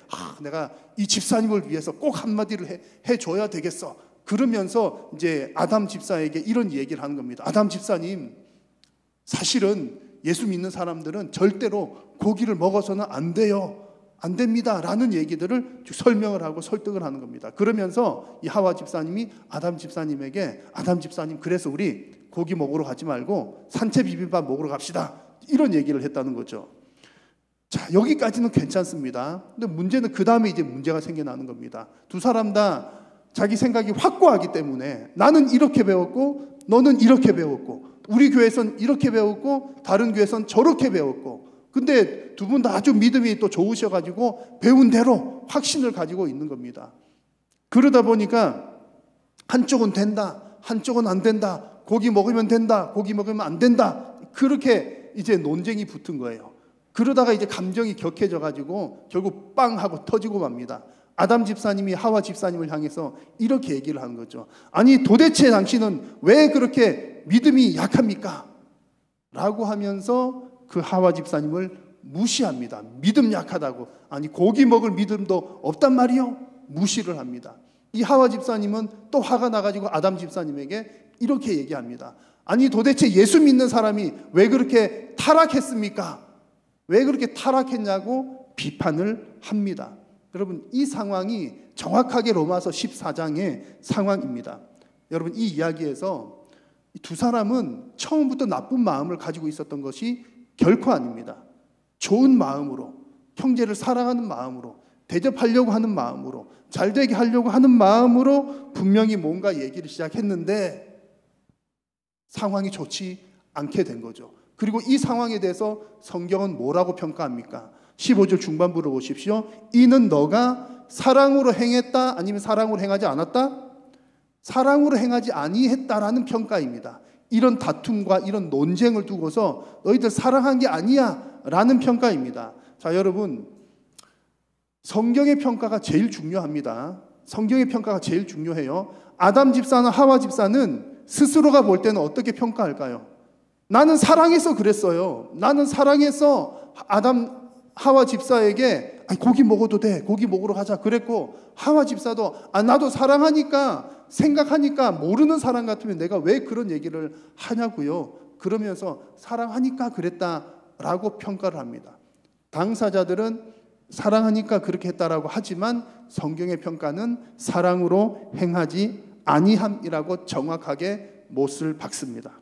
내가 이 집사님을 위해서 꼭 한마디를 해줘야 되겠어, 그러면서 이제 아담 집사에게 이런 얘기를 하는 겁니다. 아담 집사님, 사실은 예수 믿는 사람들은 절대로 고기를 먹어서는 안 돼요, 안 됩니다, 라는 얘기들을 설명을 하고 설득을 하는 겁니다. 그러면서 이 하와 집사님이 아담 집사님에게, 아담 집사님, 그래서 우리 고기 먹으러 가지 말고 산채 비빔밥 먹으러 갑시다, 이런 얘기를 했다는 거죠. 자, 여기까지는 괜찮습니다. 근데 문제는 그 다음에 이제 문제가 생겨나는 겁니다. 두 사람 다 자기 생각이 확고하기 때문에, 나는 이렇게 배웠고 너는 이렇게 배웠고, 우리 교회에선 이렇게 배웠고 다른 교회에선 저렇게 배웠고, 근데 두 분 다 아주 믿음이 또 좋으셔가지고 배운 대로 확신을 가지고 있는 겁니다. 그러다 보니까 한쪽은 된다, 한쪽은 안 된다, 고기 먹으면 된다, 고기 먹으면 안 된다, 그렇게 이제 논쟁이 붙은 거예요. 그러다가 이제 감정이 격해져가지고 결국 빵 하고 터지고 맙니다. 아담 집사님이 하와 집사님을 향해서 이렇게 얘기를 하는 거죠. 아니, 도대체 당신은 왜 그렇게 믿음이 약합니까? 라고 하면서 그 하와 집사님을 무시합니다. 믿음 약하다고. 아니, 고기 먹을 믿음도 없단 말이요? 무시를 합니다. 이 하와 집사님은 또 화가 나가지고 아담 집사님에게 이렇게 얘기합니다. 아니, 도대체 예수 믿는 사람이 왜 그렇게 타락했습니까? 왜 그렇게 타락했냐고 비판을 합니다. 여러분, 이 상황이 정확하게 로마서 14장의 상황입니다. 여러분, 이 이야기에서 두 사람은 처음부터 나쁜 마음을 가지고 있었던 것이 결코 아닙니다. 좋은 마음으로, 형제를 사랑하는 마음으로, 대접하려고 하는 마음으로, 잘되게 하려고 하는 마음으로 분명히 뭔가 얘기를 시작했는데 상황이 좋지 않게 된 거죠. 그리고 이 상황에 대해서 성경은 뭐라고 평가합니까? 15절 중반부를 보십시오. 이는 너가 사랑으로 행했다, 아니면 사랑으로 행하지 않았다? 사랑으로 행하지 아니했다라는 평가입니다. 이런 다툼과 이런 논쟁을 두고서 너희들 사랑한 게 아니야 라는 평가입니다. 자, 여러분, 성경의 평가가 제일 중요합니다. 성경의 평가가 제일 중요해요. 아담 집사나 하와 집사는 스스로가 볼 때는 어떻게 평가할까요? 나는 사랑해서 그랬어요. 나는 사랑해서 하와 집사에게 고기 먹어도 돼, 고기 먹으러 가자 그랬고, 하와 집사도 나도 사랑하니까, 생각하니까, 모르는 사람 같으면 내가 왜 그런 얘기를 하냐고요. 그러면서 사랑하니까 그랬다라고 평가를 합니다. 당사자들은 사랑하니까 그렇게 했다라고 하지만 성경의 평가는 사랑으로 행하지 아니함이라고 정확하게 못을 박습니다.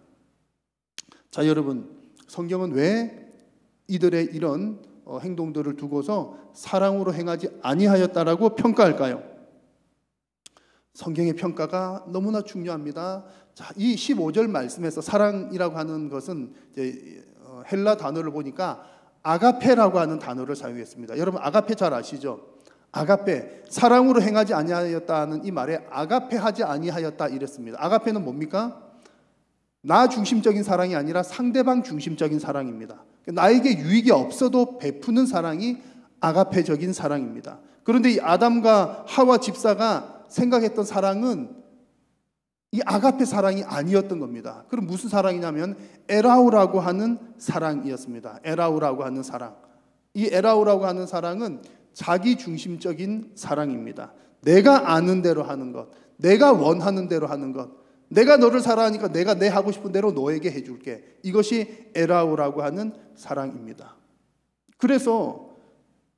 자, 여러분, 성경은 왜 이들의 이런 행동들을 두고서 사랑으로 행하지 아니하였다라고 평가할까요? 성경의 평가가 너무나 중요합니다. 자, 이 15절 말씀에서 사랑이라고 하는 것은 이제 헬라 단어를 보니까 아가페라고 하는 단어를 사용했습니다. 여러분 아가페 잘 아시죠? 아가페, 사랑으로 행하지 아니하였다는 이 말에 아가페 하지 아니하였다 이랬습니다. 아가페는 뭡니까? 나 중심적인 사랑이 아니라 상대방 중심적인 사랑입니다. 나에게 유익이 없어도 베푸는 사랑이 아가페적인 사랑입니다. 그런데 이 아담과 하와 집사가 생각했던 사랑은 이 아가페 사랑이 아니었던 겁니다. 그럼 무슨 사랑이냐면 에라우라고 하는 사랑이었습니다. 에라우라고 하는 사랑. 이 에라우라고 하는 사랑은 자기 중심적인 사랑입니다. 내가 아는 대로 하는 것, 내가 원하는 대로 하는 것, 내가 너를 사랑하니까 내가 내 하고 싶은 대로 너에게 해줄게. 이것이 에라우라고 하는 사랑입니다. 그래서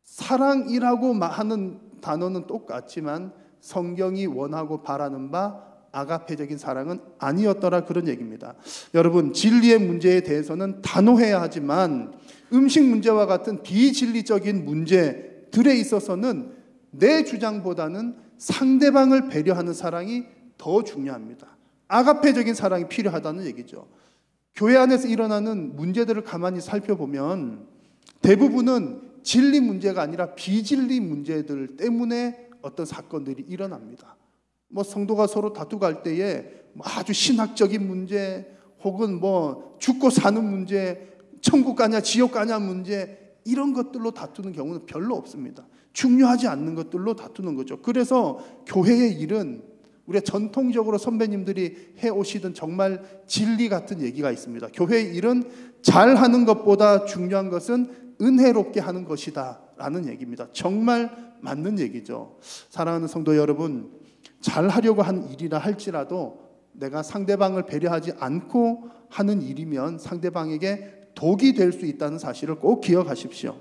사랑이라고 하는 단어는 똑같지만 성경이 원하고 바라는 바 아가페적인 사랑은 아니었더라 그런 얘기입니다. 여러분 진리의 문제에 대해서는 단호해야 하지만 음식 문제와 같은 비진리적인 문제들에 있어서는 내 주장보다는 상대방을 배려하는 사랑이 더 중요합니다. 아가페적인 사랑이 필요하다는 얘기죠. 교회 안에서 일어나는 문제들을 가만히 살펴보면 대부분은 진리 문제가 아니라 비진리 문제들 때문에 어떤 사건들이 일어납니다. 뭐 성도가 서로 다투고 할 때에 아주 신학적인 문제 혹은 뭐 죽고 사는 문제, 천국 가냐 지옥 가냐 문제 이런 것들로 다투는 경우는 별로 없습니다. 중요하지 않는 것들로 다투는 거죠. 그래서 교회의 일은 우리가 전통적으로 선배님들이 해오시던 정말 진리 같은 얘기가 있습니다. 교회의 일은 잘하는 것보다 중요한 것은 은혜롭게 하는 것이다 라는 얘기입니다. 정말 맞는 얘기죠. 사랑하는 성도 여러분, 잘하려고 한 일이라 할지라도 내가 상대방을 배려하지 않고 하는 일이면 상대방에게 독이 될 수 있다는 사실을 꼭 기억하십시오.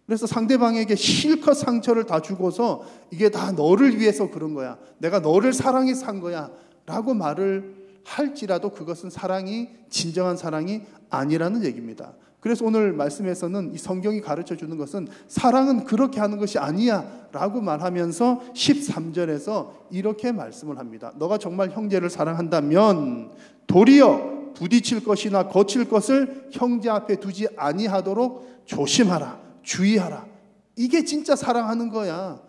그래서 상대방에게 실컷 상처를 다 주고서 이게 다 너를 위해서 그런 거야, 내가 너를 사랑해서 한 거야 라고 말을 할지라도 그것은 사랑이 진정한 사랑이 아니라는 얘기입니다. 그래서 오늘 말씀에서는 이 성경이 가르쳐주는 것은 사랑은 그렇게 하는 것이 아니야 라고 말하면서 13절에서 이렇게 말씀을 합니다. 너가 정말 형제를 사랑한다면 도리어 부딪힐 것이나 거칠 것을 형제 앞에 두지 아니하도록 조심하라, 주의하라. 이게 진짜 사랑하는 거야.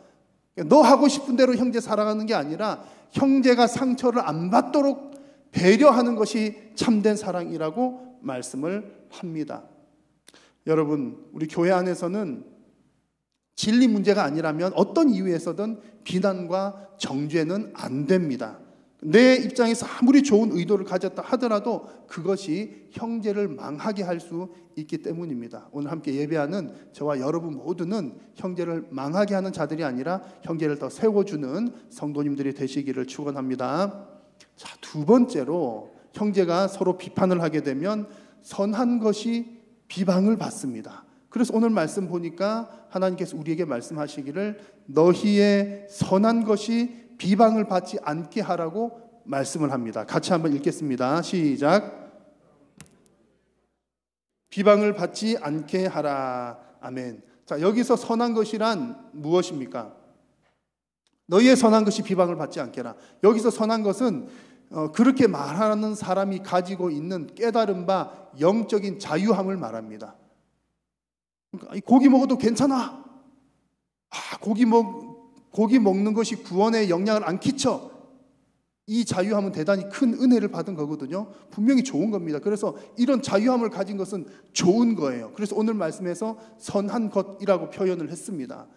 너 하고 싶은 대로 형제 사랑하는 게 아니라 형제가 상처를 안 받도록 배려하는 것이 참된 사랑이라고 말씀을 합니다. 여러분, 우리 교회 안에서는 진리 문제가 아니라면 어떤 이유에서든 비난과 정죄는 안 됩니다. 내 입장에서 아무리 좋은 의도를 가졌다 하더라도 그것이 형제를 망하게 할 수 있기 때문입니다. 오늘 함께 예배하는 저와 여러분 모두는 형제를 망하게 하는 자들이 아니라 형제를 더 세워주는 성도님들이 되시기를 축원합니다. 자, 두 번째로 형제가 서로 비판을 하게 되면 선한 것이 비방을 받습니다. 그래서 오늘 말씀 보니까 하나님께서 우리에게 말씀하시기를 너희의 선한 것이 비방을 받지 않게 하라고 말씀을 합니다. 같이 한번 읽겠습니다. 시작. 비방을 받지 않게 하라. 아멘. 자, 여기서 선한 것이란 무엇입니까? 너희의 선한 것이 비방을 받지 않게 하라. 여기서 선한 것은 그렇게 말하는 사람이 가지고 있는 깨달은 바 영적인 자유함을 말합니다. 그러니까 고기 먹어도 괜찮아. 고기 먹는 것이 구원에 영향을 안 끼쳐. 이 자유함은 대단히 큰 은혜를 받은 거거든요. 분명히 좋은 겁니다. 그래서 이런 자유함을 가진 것은 좋은 거예요. 그래서 오늘 말씀에서 선한 것이라고 표현을 했습니다.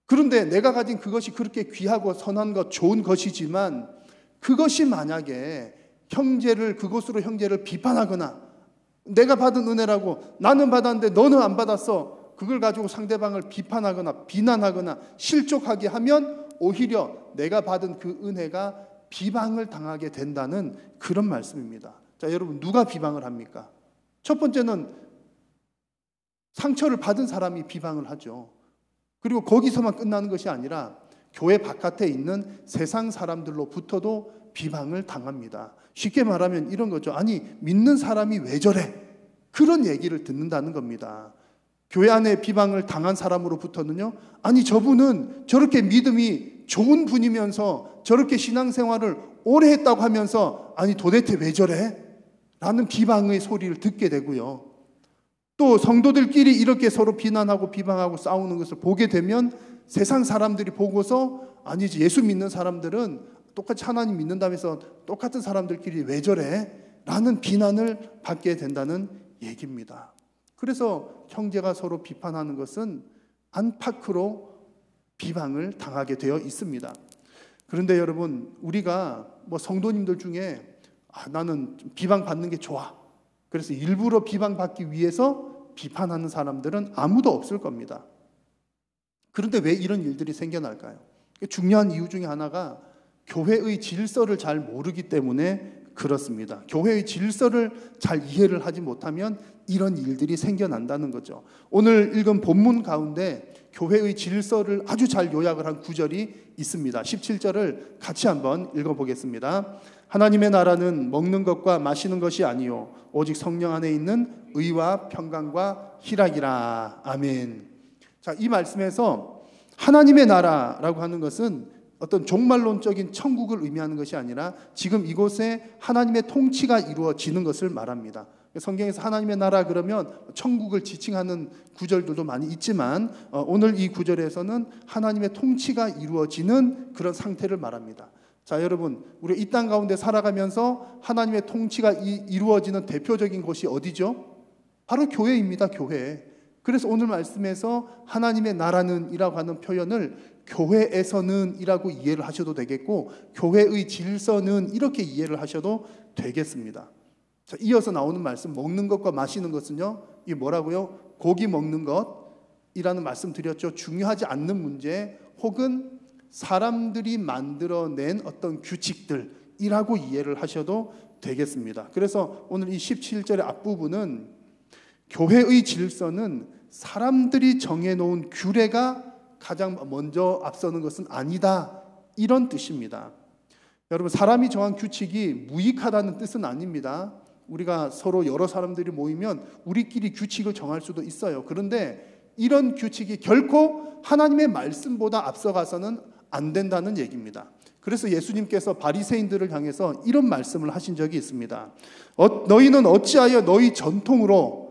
그런데 내가 가진 그것이 그렇게 귀하고 선한 것, 좋은 것이지만 그것이 만약에 그것으로 형제를 비판하거나 내가 받은 은혜라고 나는 받았는데 너는 안 받았어, 그걸 가지고 상대방을 비판하거나 비난하거나 실족하게 하면 오히려 내가 받은 그 은혜가 비방을 당하게 된다는 그런 말씀입니다. 자, 여러분, 누가 비방을 합니까? 첫 번째는 상처를 받은 사람이 비방을 하죠. 그리고 거기서만 끝나는 것이 아니라 교회 바깥에 있는 세상 사람들로부터도 비방을 당합니다. 쉽게 말하면 이런 거죠. 아니, 믿는 사람이 왜 저래? 그런 얘기를 듣는다는 겁니다. 교회 안에 비방을 당한 사람으로부터는요, 아니, 저분은 저렇게 믿음이 좋은 분이면서 저렇게 신앙생활을 오래 했다고 하면서 아니 도대체 왜 저래? 라는 비방의 소리를 듣게 되고요. 또 성도들끼리 이렇게 서로 비난하고 비방하고 싸우는 것을 보게 되면 세상 사람들이 보고서 아니지 예수 믿는 사람들은 똑같이 하나님 믿는다면서 똑같은 사람들끼리 왜 저래? 라는 비난을 받게 된다는 얘기입니다. 그래서 형제가 서로 비판하는 것은 안팎으로 비방을 당하게 되어 있습니다. 그런데 여러분, 우리가 성도님들 중에 나는 비방받는 게 좋아, 그래서 일부러 비방받기 위해서 비판하는 사람들은 아무도 없을 겁니다. 그런데 왜 이런 일들이 생겨날까요? 중요한 이유 중에 하나가 교회의 질서를 잘 모르기 때문에 그렇습니다. 교회의 질서를 잘 이해를 하지 못하면 이런 일들이 생겨난다는 거죠. 오늘 읽은 본문 가운데 교회의 질서를 아주 잘 요약을 한 구절이 있습니다. 17절을 같이 한번 읽어보겠습니다. 하나님의 나라는 먹는 것과 마시는 것이 아니요 오직 성령 안에 있는 의와 평강과 희락이라. 아멘. 자, 이 말씀에서 하나님의 나라라고 하는 것은 어떤 종말론적인 천국을 의미하는 것이 아니라 지금 이곳에 하나님의 통치가 이루어지는 것을 말합니다. 성경에서 하나님의 나라 그러면 천국을 지칭하는 구절들도 많이 있지만 오늘 이 구절에서는 하나님의 통치가 이루어지는 그런 상태를 말합니다. 자, 여러분, 우리 이 땅 가운데 살아가면서 하나님의 통치가 이루어지는 대표적인 곳이 어디죠? 바로 교회입니다. 교회. 그래서 오늘 말씀에서 하나님의 나라는 이라고 하는 표현을 교회에서는 이라고 이해를 하셔도 되겠고 교회의 질서는 이렇게 이해를 하셔도 되겠습니다. 자, 이어서 나오는 말씀, 먹는 것과 마시는 것은요, 이게 뭐라고요? 고기 먹는 것이라는 말씀 드렸죠. 중요하지 않는 문제 혹은 사람들이 만들어낸 어떤 규칙들이라고 이해를 하셔도 되겠습니다. 그래서 오늘 이 17절의 앞부분은 교회의 질서는 사람들이 정해놓은 규례가 가장 먼저 앞서는 것은 아니다, 이런 뜻입니다. 여러분, 사람이 정한 규칙이 무익하다는 뜻은 아닙니다. 우리가 서로 여러 사람들이 모이면 우리끼리 규칙을 정할 수도 있어요. 그런데 이런 규칙이 결코 하나님의 말씀보다 앞서가서는 안 된다는 얘기입니다. 그래서 예수님께서 바리새인들을 향해서 이런 말씀을 하신 적이 있습니다. 너희는 어찌하여 너희 전통으로,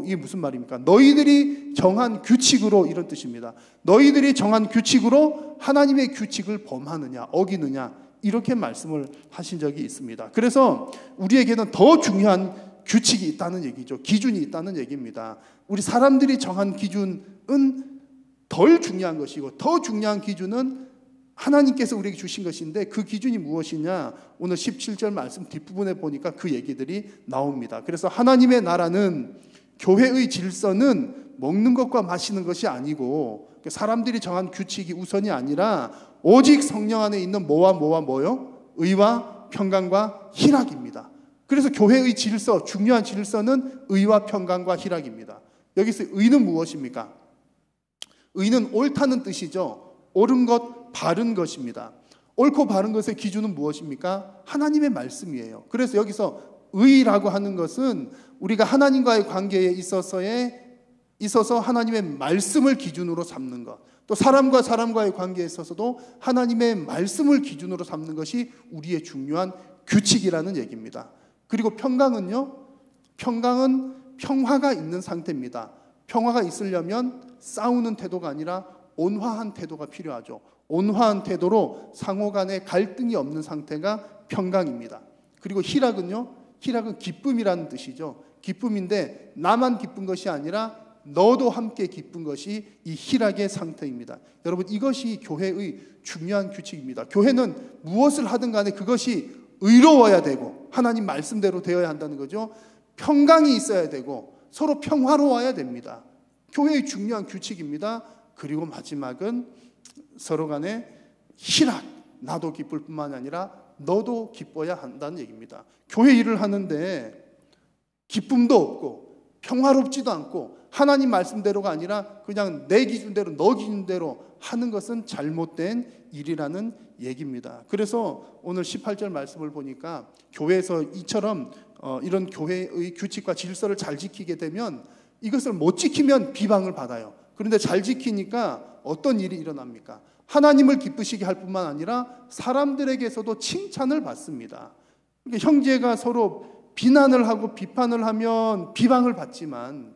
이게 무슨 말입니까? 너희들이 정한 규칙으로, 이런 뜻입니다. 너희들이 정한 규칙으로 하나님의 규칙을 범하느냐, 어기느냐, 이렇게 말씀을 하신 적이 있습니다. 그래서 우리에게는 더 중요한 규칙이 있다는 얘기죠. 기준이 있다는 얘기입니다. 우리 사람들이 정한 기준은 덜 중요한 것이고 더 중요한 기준은 하나님께서 우리에게 주신 것인데 그 기준이 무엇이냐? 오늘 17절 말씀 뒷부분에 보니까 그 얘기들이 나옵니다. 그래서 하나님의 나라는, 교회의 질서는 먹는 것과 마시는 것이 아니고 사람들이 정한 규칙이 우선이 아니라 오직 성령 안에 있는 뭐요? 의와 평강과 희락입니다. 그래서 교회의 질서, 중요한 질서는 의와 평강과 희락입니다. 여기서 의는 무엇입니까? 의는 옳다는 뜻이죠. 옳은 것, 바른 것입니다. 옳고 바른 것의 기준은 무엇입니까? 하나님의 말씀이에요. 그래서 여기서 의라고 하는 것은 우리가 하나님과의 관계에 있어서 하나님의 말씀을 기준으로 삼는 것, 또 사람과 사람과의 관계에 있어서도 하나님의 말씀을 기준으로 삼는 것이 우리의 중요한 규칙이라는 얘기입니다. 그리고 평강은요, 평강은 평화가 있는 상태입니다. 평화가 있으려면 싸우는 태도가 아니라 온화한 태도가 필요하죠. 온화한 태도로 상호 간에 갈등이 없는 상태가 평강입니다. 그리고 희락은요, 희락은 기쁨이라는 뜻이죠. 기쁨인데 나만 기쁜 것이 아니라 너도 함께 기쁜 것이 이 희락의 상태입니다. 여러분, 이것이 교회의 중요한 규칙입니다. 교회는 무엇을 하든 간에 그것이 의로워야 되고 하나님 말씀대로 되어야 한다는 거죠. 평강이 있어야 되고 서로 평화로워야 됩니다. 교회의 중요한 규칙입니다. 그리고 마지막은 서로 간에 희락, 나도 기쁠 뿐만 아니라 너도 기뻐야 한다는 얘기입니다. 교회 일을 하는데 기쁨도 없고 평화롭지도 않고 하나님 말씀대로가 아니라 그냥 내 기준대로, 너 기준대로 하는 것은 잘못된 일이라는 얘기입니다. 그래서 오늘 18절 말씀을 보니까 교회에서 이처럼 이런 교회의 규칙과 질서를 잘 지키게 되면 이것을 못 지키면 비방을 받아요. 그런데 잘 지키니까 어떤 일이 일어납니까? 하나님을 기쁘시게 할 뿐만 아니라 사람들에게서도 칭찬을 받습니다. 그러니까 형제가 서로 비난을 하고 비판을 하면 비방을 받지만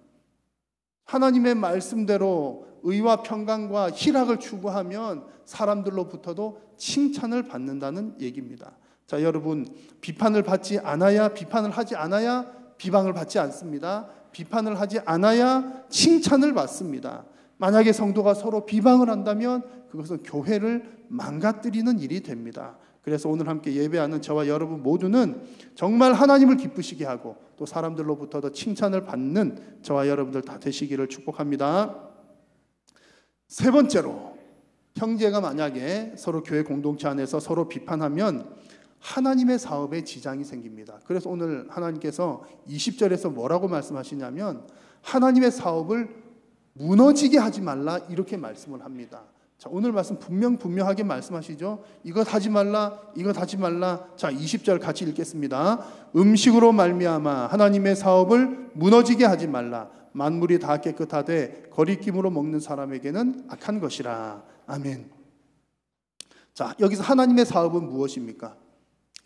하나님의 말씀대로 의와 평강과 희락을 추구하면 사람들로부터도 칭찬을 받는다는 얘기입니다. 자, 여러분, 비판을 하지 않아야 비방을 받지 않습니다. 비판을 하지 않아야 칭찬을 받습니다. 만약에 성도가 서로 비방을 한다면 그것은 교회를 망가뜨리는 일이 됩니다. 그래서 오늘 함께 예배하는 저와 여러분 모두는 정말 하나님을 기쁘시게 하고 또 사람들로부터도 칭찬을 받는 저와 여러분들 다 되시기를 축복합니다. 세 번째로, 형제가 만약에 서로 교회 공동체 안에서 서로 비판하면 하나님의 사업에 지장이 생깁니다. 그래서 오늘 하나님께서 20절에서 뭐라고 말씀하시냐면 하나님의 사업을 무너지게 하지 말라 이렇게 말씀을 합니다. 자, 오늘 말씀 분명하게 말씀하시죠. 이것 하지 말라, 이것 하지 말라. 자, 20절 같이 읽겠습니다. 음식으로 말미암아 하나님의 사업을 무너지게 하지 말라. 만물이 다 깨끗하되 거리낌으로 먹는 사람에게는 악한 것이라. 아멘. 자, 여기서 하나님의 사업은 무엇입니까?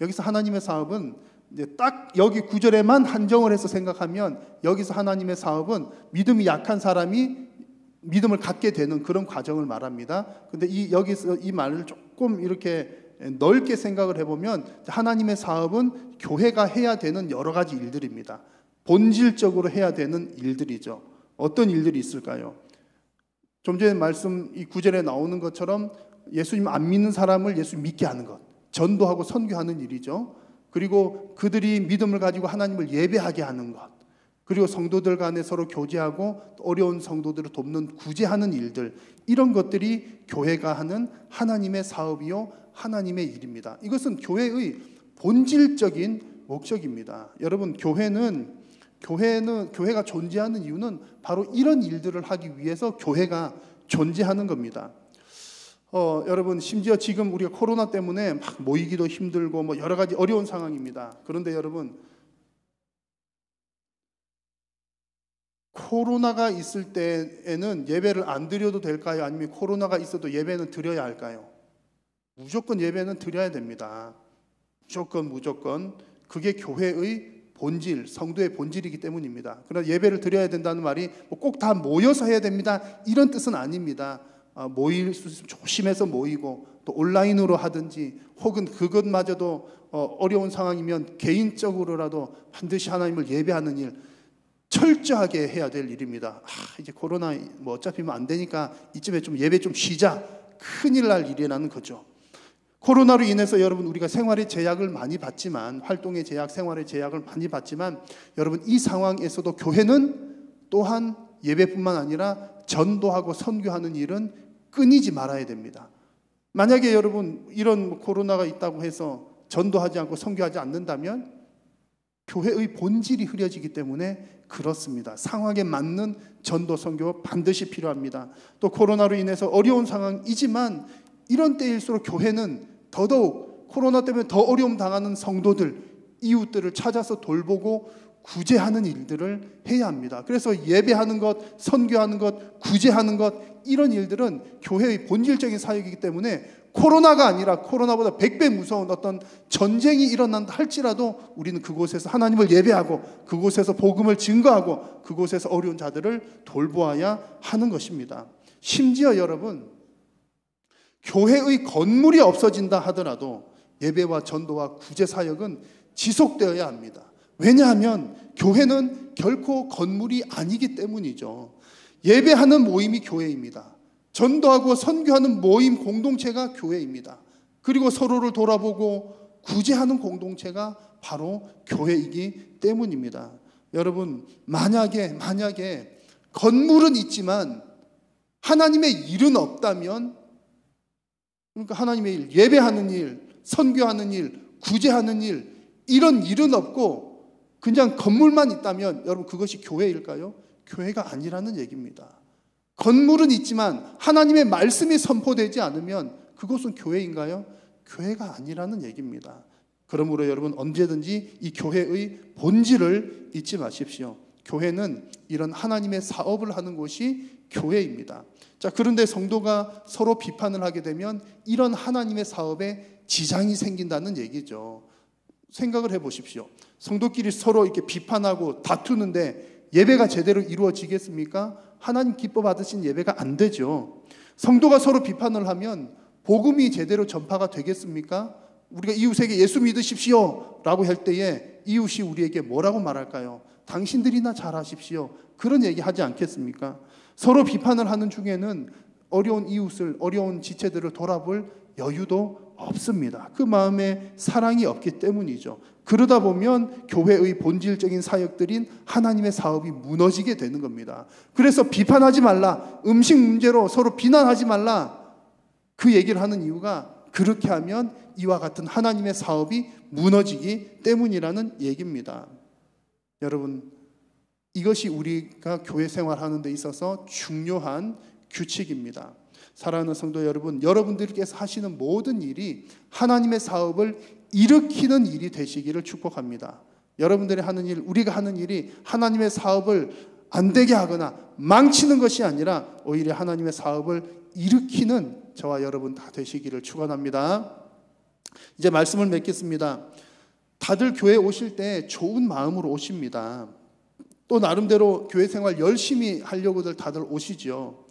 여기서 하나님의 사업은 이제 딱 여기 9절에만 한정을 해서 생각하면 여기서 하나님의 사업은 믿음이 약한 사람이 믿음을 갖게 되는 그런 과정을 말합니다. 근데 여기서 이 말을 조금 이렇게 넓게 생각을 해보면 하나님의 사업은 교회가 해야 되는 여러 가지 일들입니다. 본질적으로 해야 되는 일들이죠. 어떤 일들이 있을까요? 좀 전에 말씀 이 9절에 나오는 것처럼 예수님 안 믿는 사람을 예수 믿게 하는 것, 전도하고 선교하는 일이죠. 그리고 그들이 믿음을 가지고 하나님을 예배하게 하는 것, 그리고 성도들 간에 서로 교제하고 어려운 성도들을 돕는 구제하는 일들, 이런 것들이 교회가 하는 하나님의 사업이요 하나님의 일입니다. 이것은 교회의 본질적인 목적입니다. 여러분, 교회가 존재하는 이유는 바로 이런 일들을 하기 위해서 교회가 존재하는 겁니다. 여러분, 심지어 지금 우리가 코로나 때문에 막 모이기도 힘들고 뭐 여러 가지 어려운 상황입니다. 그런데 여러분, 코로나가 있을 때에는 예배를 안 드려도 될까요? 아니면 코로나가 있어도 예배는 드려야 할까요? 무조건 예배는 드려야 됩니다. 무조건. 그게 교회의 본질, 성도의 본질이기 때문입니다. 그러나 예배를 드려야 된다는 말이 꼭 다 모여서 해야 됩니다, 이런 뜻은 아닙니다. 모일 수 있으면 조심해서 모이고 또 온라인으로 하든지 혹은 그것마저도 어려운 상황이면 개인적으로라도 반드시 하나님을 예배하는 일 철저하게 해야 될 일입니다. 이제 코로나 뭐 어차피 안 되니까 이쯤에 좀 예배 좀 쉬자, 큰일 날 일이라는 거죠. 코로나로 인해서 여러분 우리가 생활의 제약을 많이 받지만, 활동의 제약, 생활의 제약을 많이 받지만 여러분 이 상황에서도 교회는 또한 예배뿐만 아니라 전도하고 선교하는 일은 끊이지 말아야 됩니다. 만약에 여러분 이런 코로나가 있다고 해서 전도하지 않고 선교하지 않는다면 교회의 본질이 흐려지기 때문에 그렇습니다. 상황에 맞는 전도 선교 반드시 필요합니다. 또 코로나로 인해서 어려운 상황이지만 이런 때일수록 교회는 더더욱 코로나 때문에 더 어려움 당하는 성도들, 이웃들을 찾아서 돌보고 구제하는 일들을 해야 합니다. 그래서 예배하는 것, 선교하는 것, 구제하는 것, 이런 일들은 교회의 본질적인 사역이기 때문에 코로나가 아니라 코로나보다 100배 무서운 어떤 전쟁이 일어난다 할지라도 우리는 그곳에서 하나님을 예배하고 그곳에서 복음을 증거하고 그곳에서 어려운 자들을 돌보아야 하는 것입니다. 심지어 여러분, 교회의 건물이 없어진다 하더라도 예배와 전도와 구제 사역은 지속되어야 합니다. 왜냐하면 교회는 결코 건물이 아니기 때문이죠. 예배하는 모임이 교회입니다. 전도하고 선교하는 모임 공동체가 교회입니다. 그리고 서로를 돌아보고 구제하는 공동체가 바로 교회이기 때문입니다. 여러분, 만약에 건물은 있지만 하나님의 일은 없다면, 그러니까 하나님의 일, 예배하는 일, 선교하는 일, 구제하는 일, 이런 일은 없고 그냥 건물만 있다면 여러분 그것이 교회일까요? 교회가 아니라는 얘기입니다. 건물은 있지만 하나님의 말씀이 선포되지 않으면 그것은 교회인가요? 교회가 아니라는 얘기입니다. 그러므로 여러분 언제든지 이 교회의 본질을 잊지 마십시오. 교회는 이런 하나님의 사업을 하는 곳이 교회입니다. 자, 그런데 성도가 서로 비판을 하게 되면 이런 하나님의 사업에 지장이 생긴다는 얘기죠. 생각을 해보십시오. 성도끼리 서로 이렇게 비판하고 다투는데 예배가 제대로 이루어지겠습니까? 하나님 기뻐 받으신 예배가 안 되죠. 성도가 서로 비판을 하면 복음이 제대로 전파가 되겠습니까? 우리가 이웃에게 예수 믿으십시오 라고 할 때에 이웃이 우리에게 뭐라고 말할까요? 당신들이나 잘하십시오. 그런 얘기 하지 않겠습니까? 서로 비판을 하는 중에는 어려운 이웃을, 어려운 지체들을 돌아볼 여유도 없습니다. 그 마음에 사랑이 없기 때문이죠. 그러다 보면 교회의 본질적인 사역들인 하나님의 사업이 무너지게 되는 겁니다. 그래서 비판하지 말라, 음식 문제로 서로 비난하지 말라, 그 얘기를 하는 이유가 그렇게 하면 이와 같은 하나님의 사업이 무너지기 때문이라는 얘기입니다. 여러분, 이것이 우리가 교회 생활하는 데 있어서 중요한 규칙입니다. 사랑하는 성도 여러분, 여러분들께서 하시는 모든 일이 하나님의 사업을 일으키는 일이 되시기를 축복합니다. 여러분들이 하는 일, 우리가 하는 일이 하나님의 사업을 안 되게 하거나 망치는 것이 아니라 오히려 하나님의 사업을 일으키는 저와 여러분 다 되시기를 축원합니다. 이제 말씀을 맺겠습니다. 다들 교회 오실 때 좋은 마음으로 오십니다. 또 나름대로 교회 생활 열심히 하려고들 다들 오시죠.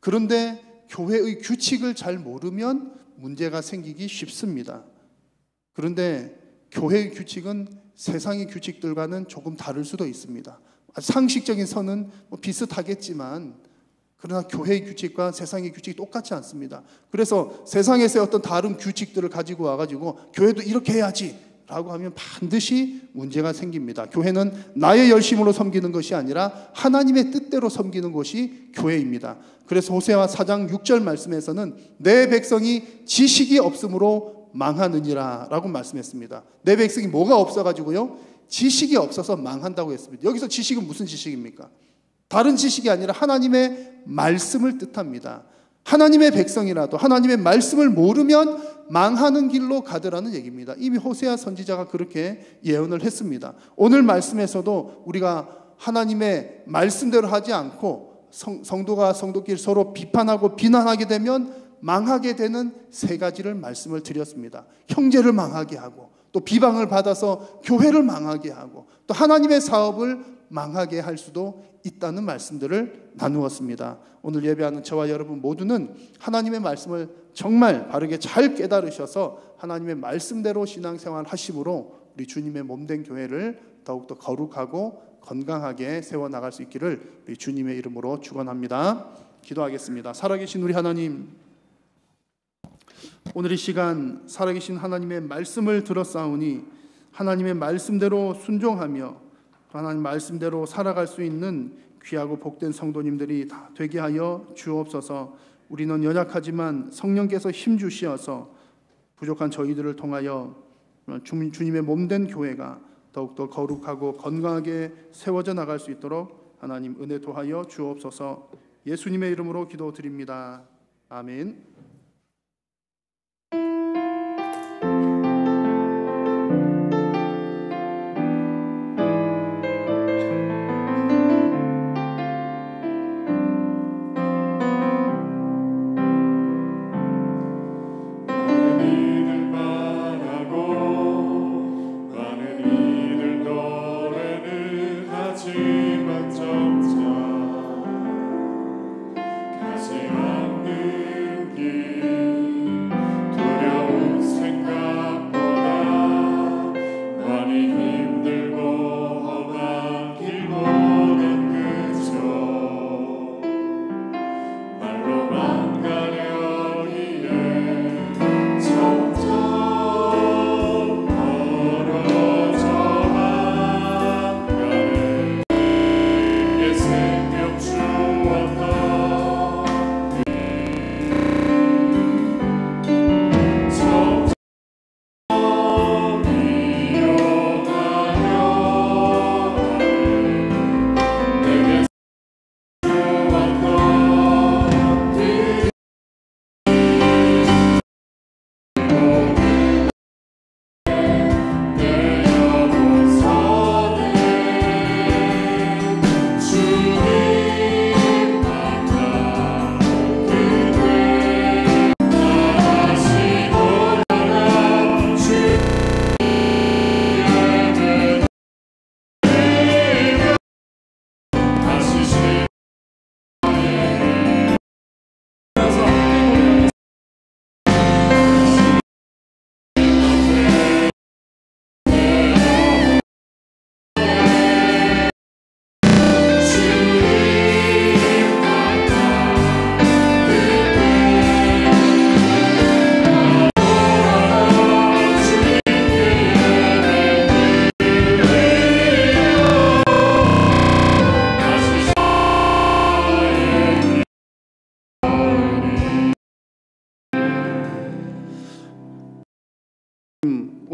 그런데 교회의 규칙을 잘 모르면 문제가 생기기 쉽습니다. 그런데 교회의 규칙은 세상의 규칙들과는 조금 다를 수도 있습니다. 상식적인 선은 비슷하겠지만 그러나 교회의 규칙과 세상의 규칙이 똑같지 않습니다. 그래서 세상에서의 어떤 다른 규칙들을 가지고 와가지고 교회도 이렇게 해야지 라고 하면 반드시 문제가 생깁니다. 교회는 나의 열심으로 섬기는 것이 아니라 하나님의 뜻대로 섬기는 것이 교회입니다. 그래서 호세아 4장 6절 말씀에서는 내 백성이 지식이 없으므로 망하느니라 라고 말씀했습니다. 내 백성이 뭐가 없어가지고요? 지식이 없어서 망한다고 했습니다. 여기서 지식은 무슨 지식입니까? 다른 지식이 아니라 하나님의 말씀을 뜻합니다. 하나님의 백성이라도 하나님의 말씀을 모르면 망하는 길로 가더라는 얘기입니다. 이미 호세아 선지자가 그렇게 예언을 했습니다. 오늘 말씀에서도 우리가 하나님의 말씀대로 하지 않고 성도가 성도끼리 서로 비판하고 비난하게 되면 망하게 되는 세 가지를 말씀을 드렸습니다. 형제를 망하게 하고 또 비방을 받아서 교회를 망하게 하고 또 하나님의 사업을 망하게 할 수도 있다는 말씀들을 나누었습니다. 오늘 예배하는 저와 여러분 모두는 하나님의 말씀을 정말 바르게 잘 깨달으셔서 하나님의 말씀대로 신앙생활 하심으로 우리 주님의 몸된 교회를 더욱더 거룩하고 건강하게 세워나갈 수 있기를 우리 주님의 이름으로 축원합니다. 기도하겠습니다. 살아계신 우리 하나님, 오늘 이 시간 살아계신 하나님의 말씀을 들었사오니 하나님의 말씀대로 순종하며 하나님 말씀대로 살아갈 수 있는 귀하고 복된 성도님들이 다 되게 하여 주옵소서. 우리는 연약하지만 성령께서 힘주시어서 부족한 저희들을 통하여 주님의 몸된 교회가 더욱더 거룩하고 건강하게 세워져 나갈 수 있도록 하나님 은혜 도하여 주옵소서. 예수님의 이름으로 기도드립니다. 아멘.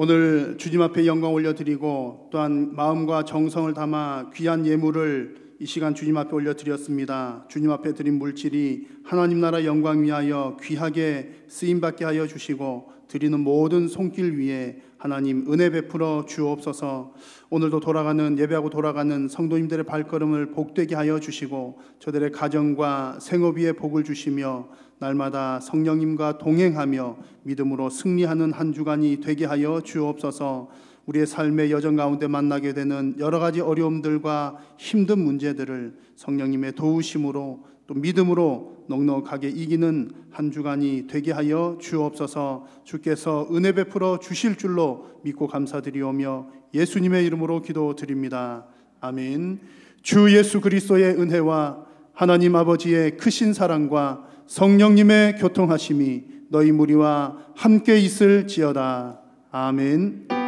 오늘 주님 앞에 영광 올려드리고 또한 마음과 정성을 담아 귀한 예물을 이 시간 주님 앞에 올려드렸습니다. 주님 앞에 드린 물질이 하나님 나라 영광 위하여 귀하게 쓰임받게 하여 주시고 드리는 모든 손길 위에 하나님 은혜 베풀어 주옵소서. 오늘도 돌아가는 예배하고 돌아가는 성도님들의 발걸음을 복되게 하여 주시고 저들의 가정과 생업 위에 복을 주시며 날마다 성령님과 동행하며 믿음으로 승리하는 한 주간이 되게 하여 주옵소서. 우리의 삶의 여정 가운데 만나게 되는 여러 가지 어려움들과 힘든 문제들을 성령님의 도우심으로 또 믿음으로 넉넉하게 이기는 한 주간이 되게 하여 주옵소서. 주께서 은혜 베풀어 주실 줄로 믿고 감사드리오며 예수님의 이름으로 기도드립니다. 아멘. 주 예수 그리스도의 은혜와 하나님 아버지의 크신 사랑과 성령님의 교통하심이 너희 무리와 함께 있을지어다. 아멘.